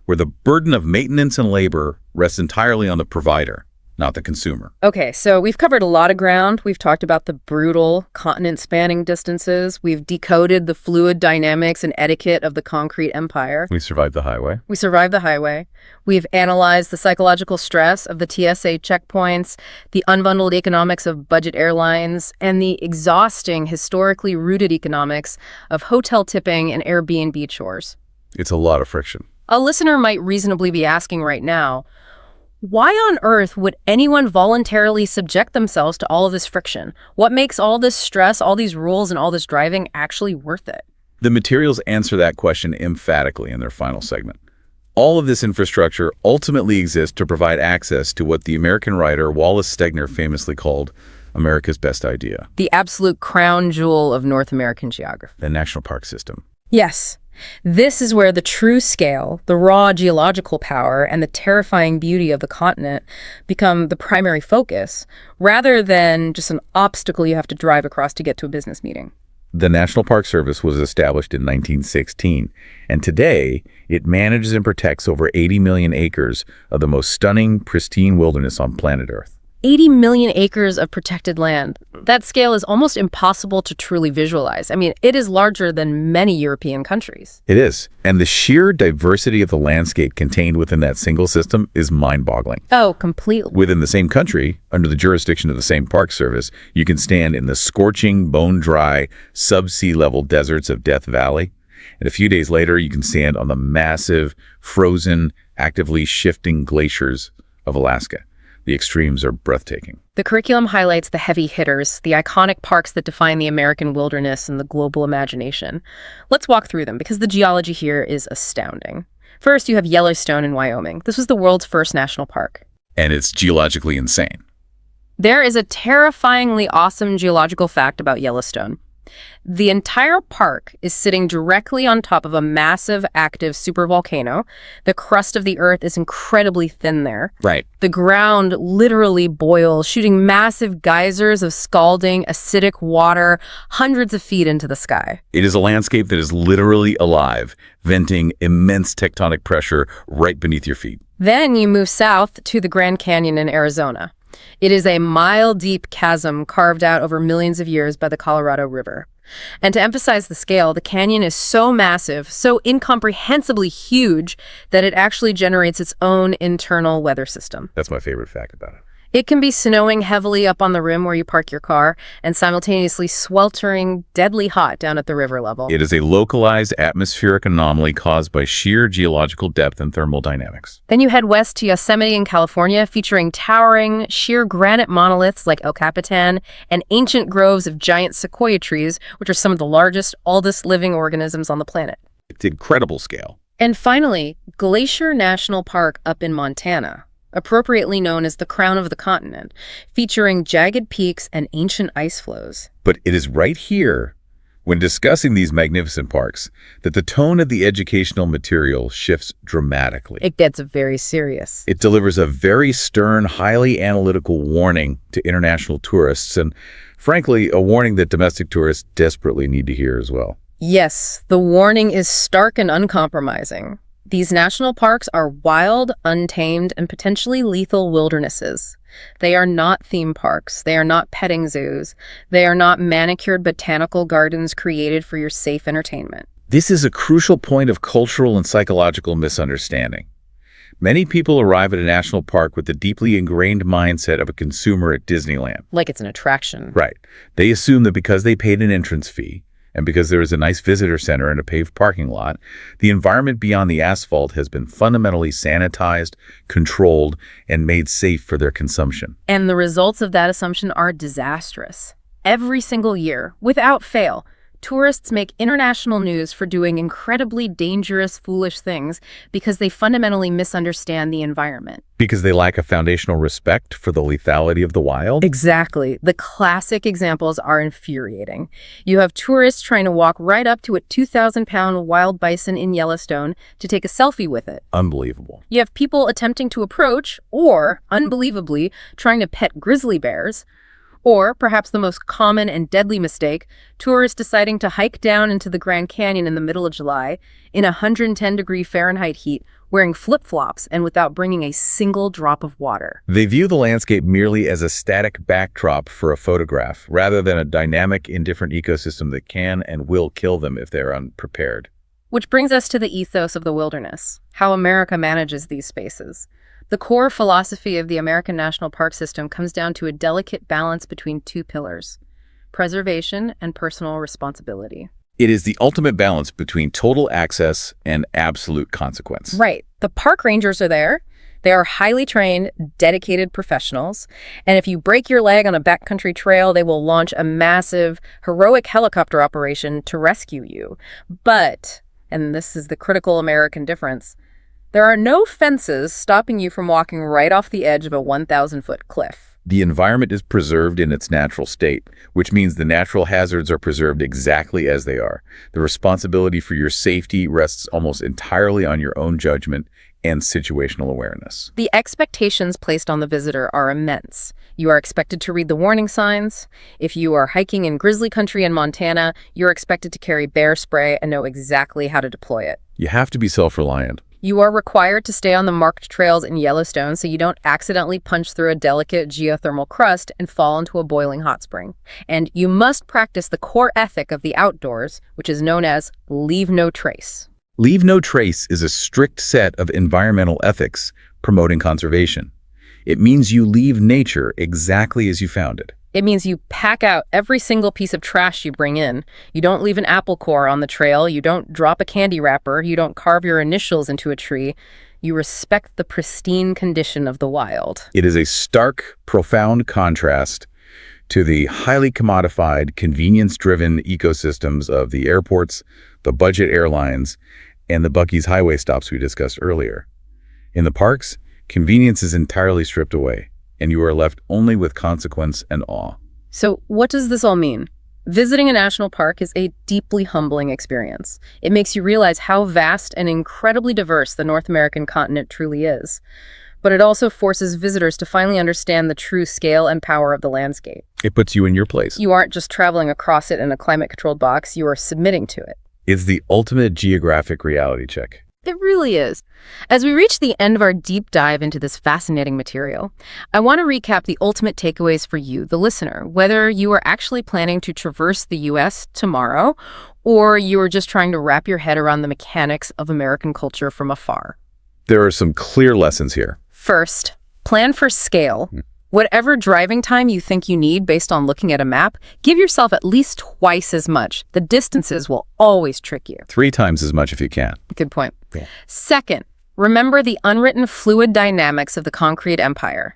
where the burden of maintenance and labor rests entirely on the provider, not the consumer. Okay, so we've covered a lot of ground. We've talked about the brutal continent-spanning distances. We've decoded the fluid dynamics and etiquette of the concrete empire. We survived the highway. We've analyzed the psychological stress of the TSA checkpoints, the unbundled economics of budget airlines, and the exhausting, historically rooted economics of hotel tipping and Airbnb chores. It's a lot of friction. A listener might reasonably be asking right now, why on earth would anyone voluntarily subject themselves to all of this friction? What makes all this stress, all these rules, and all this driving actually worth it? The materials answer that question emphatically in their final segment. All of this infrastructure ultimately exists to provide access to what the American writer Wallace Stegner famously called America's best idea. The absolute crown jewel of North American geography. The national park system. Yes. This is where the true scale, the raw geological power, and the terrifying beauty of the continent become the primary focus, rather than just an obstacle you have to drive across to get to a business meeting. The National Park Service was established in 1916, and today it manages and protects over 80 million acres of the most stunning, pristine wilderness on planet Earth. 80 million acres of protected land. That scale is almost impossible to truly visualize. I mean, it is larger than many European countries. It is. And the sheer diversity of the landscape contained within that single system is mind-boggling. Oh, completely. Within the same country, under the jurisdiction of the same Park Service, you can stand in the scorching, bone-dry, sub-sea level deserts of Death Valley. And a few days later, you can stand on the massive, frozen, actively shifting glaciers of Alaska. The extremes are breathtaking. The curriculum highlights the heavy hitters, the iconic parks that define the American wilderness and the global imagination. Let's walk through them because the geology here is astounding. First, you have Yellowstone in Wyoming. This was the world's first national park. And it's geologically insane. There is a terrifyingly awesome geological fact about Yellowstone. The entire park is sitting directly on top of a massive active supervolcano. The crust of the earth is incredibly thin there. Right. The ground literally boils, shooting massive geysers of scalding, acidic water hundreds of feet into the sky. It is a landscape that is literally alive, venting immense tectonic pressure right beneath your feet. Then you move south to the Grand Canyon in Arizona. It is a mile-deep chasm carved out over millions of years by the Colorado River. And to emphasize the scale, the canyon is so massive, so incomprehensibly huge, that it actually generates its own internal weather system. That's my favorite fact about it. It can be snowing heavily up on the rim where you park your car and simultaneously sweltering deadly hot down at the river level. It is a localized atmospheric anomaly caused by sheer geological depth and thermal dynamics. Then you head west to Yosemite in California, featuring towering, sheer granite monoliths like El Capitan and ancient groves of giant sequoia trees, which are some of the largest, oldest living organisms on the planet. It's incredible scale. And finally, Glacier National Park up in Montana, appropriately known as the crown of the continent, featuring jagged peaks and ancient ice flows. But it is right here, when discussing these magnificent parks, that the tone of the educational material shifts dramatically. It gets very serious. It delivers a very stern, highly analytical warning to international tourists, and frankly, a warning that domestic tourists desperately need to hear as well. Yes, the warning is stark and uncompromising. These national parks are wild, untamed, and potentially lethal wildernesses. They are not theme parks. They are not petting zoos. They are not manicured botanical gardens created for your safe entertainment. This is a crucial point of cultural and psychological misunderstanding. Many people arrive at a national park with the deeply ingrained mindset of a consumer at Disneyland. Like it's an attraction. Right. They assume that because they paid an entrance fee, And because there is a nice visitor center and a paved parking lot, the environment beyond the asphalt has been fundamentally sanitized, controlled, and made safe for their consumption. And the results of that assumption are disastrous. Every single year, without fail, tourists make international news for doing incredibly dangerous, foolish things because they fundamentally misunderstand the environment. Because they lack a foundational respect for the lethality of the wild? Exactly. The classic examples are infuriating. You have tourists trying to walk right up to a 2,000-pound wild bison in Yellowstone to take a selfie with it. Unbelievable. You have people attempting to approach, or, unbelievably, trying to pet grizzly bears. Or, perhaps the most common and deadly mistake, tourists deciding to hike down into the Grand Canyon in the middle of July in 110-degree Fahrenheit heat, wearing flip-flops and without bringing a single drop of water. They view the landscape merely as a static backdrop for a photograph, rather than a dynamic, indifferent ecosystem that can and will kill them if they're unprepared. Which brings us to the ethos of the wilderness, how America manages these spaces. The core philosophy of the American National Park System comes down to a delicate balance between two pillars: preservation and personal responsibility. It is the ultimate balance between total access and absolute consequence. Right. The park rangers are there. They are highly trained, dedicated professionals. And if you break your leg on a backcountry trail, they will launch a massive, heroic helicopter operation to rescue you. But, and this is the critical American difference, there are no fences stopping you from walking right off the edge of a 1,000-foot cliff. The environment is preserved in its natural state, which means the natural hazards are preserved exactly as they are. The responsibility for your safety rests almost entirely on your own judgment and situational awareness. The expectations placed on the visitor are immense. You are expected to read the warning signs. If you are hiking in grizzly country in Montana, you're expected to carry bear spray and know exactly how to deploy it. You have to be self-reliant. You are required to stay on the marked trails in Yellowstone so you don't accidentally punch through a delicate geothermal crust and fall into a boiling hot spring. And you must practice the core ethic of the outdoors, which is known as leave no trace. Leave no trace is a strict set of environmental ethics promoting conservation. It means you leave nature exactly as you found it. It means you pack out every single piece of trash you bring in. You don't leave an apple core on the trail. You don't drop a candy wrapper. You don't carve your initials into a tree. You respect the pristine condition of the wild. It is a stark, profound contrast to the highly commodified, convenience-driven ecosystems of the airports, the budget airlines, and the Buc-ee's highway stops we discussed earlier. In the parks, convenience is entirely stripped away, and you are left only with consequence and awe. So what does this all mean? Visiting a national park is a deeply humbling experience. It makes you realize how vast and incredibly diverse the North American continent truly is. But it also forces visitors to finally understand the true scale and power of the landscape. It puts you in your place. You aren't just traveling across it in a climate-controlled box, you are submitting to it. It's the ultimate geographic reality check. It really is. As we reach the end of our deep dive into this fascinating material, I want to recap the ultimate takeaways for you, the listener, whether you are actually planning to traverse the U.S. tomorrow, or you are just trying to wrap your head around the mechanics of American culture from afar. There are some clear lessons here. First, plan for scale. Whatever driving time you think you need based on looking at a map, give yourself at least twice as much. The distances will always trick you. 3 times as much if you can. Good point. Yeah. Second, remember the unwritten fluid dynamics of the concrete empire.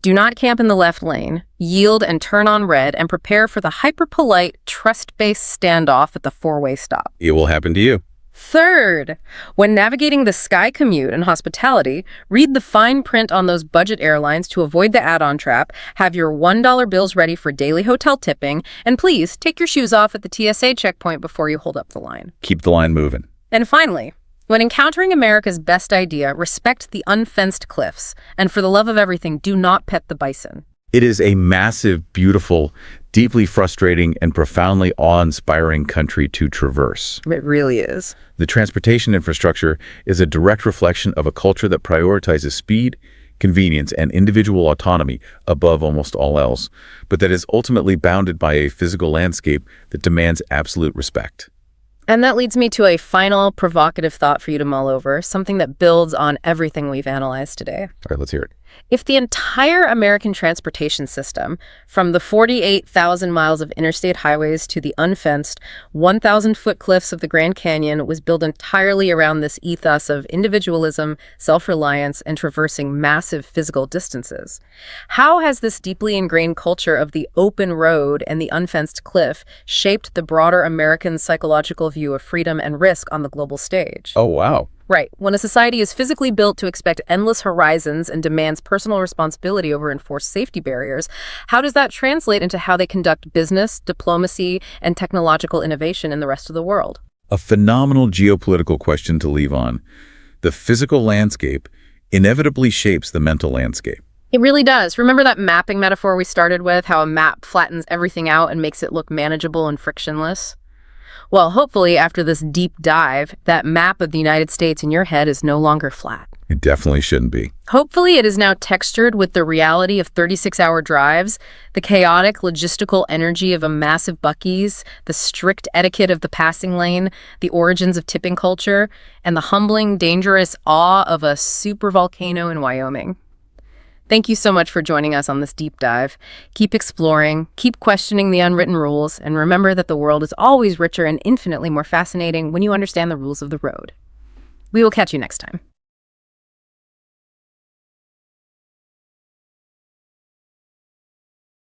Do not camp in the left lane, yield and turn on red, and prepare for the hyper-polite, trust-based standoff at the 4-way stop. It will happen to you. Third, when navigating the sky commute and hospitality, read the fine print on those budget airlines to avoid the add-on trap, have your $1 bills ready for daily hotel tipping, and please take your shoes off at the TSA checkpoint before you hold up the line. Keep the line moving. And finally, when encountering America's best idea, respect the unfenced cliffs, and for the love of everything, do not pet the bison. It is a massive, beautiful, deeply frustrating, and profoundly awe-inspiring country to traverse. It really is. The transportation infrastructure is a direct reflection of a culture that prioritizes speed, convenience, and individual autonomy above almost all else, but that is ultimately bounded by a physical landscape that demands absolute respect. And that leads me to a final provocative thought for you to mull over, something that builds on everything we've analyzed today. All right, let's hear it. If the entire American transportation system, from the 48,000 miles of interstate highways to the unfenced 1,000-foot cliffs of the Grand Canyon, was built entirely around this ethos of individualism, self-reliance, and traversing massive physical distances, how has this deeply ingrained culture of the open road and the unfenced cliff shaped the broader American psychological view of freedom and risk on the global stage? Oh, wow. Right. When a society is physically built to expect endless horizons and demands personal responsibility over enforced safety barriers, how does that translate into how they conduct business, diplomacy, and technological innovation in the rest of the world? A phenomenal geopolitical question to leave on. The physical landscape inevitably shapes the mental landscape. It really does. Remember that mapping metaphor we started with, how a map flattens everything out and makes it look manageable and frictionless? Well, hopefully, after this deep dive, that map of the United States in your head is no longer flat. It definitely shouldn't be. Hopefully, it is now textured with the reality of 36-hour drives, the chaotic logistical energy of a massive Buc-ee's, the strict etiquette of the passing lane, the origins of tipping culture, and the humbling, dangerous awe of a supervolcano in Wyoming. Thank you so much for joining us on this deep dive. Keep exploring, keep questioning the unwritten rules, and remember that the world is always richer and infinitely more fascinating when you understand the rules of the road. We will catch you next time.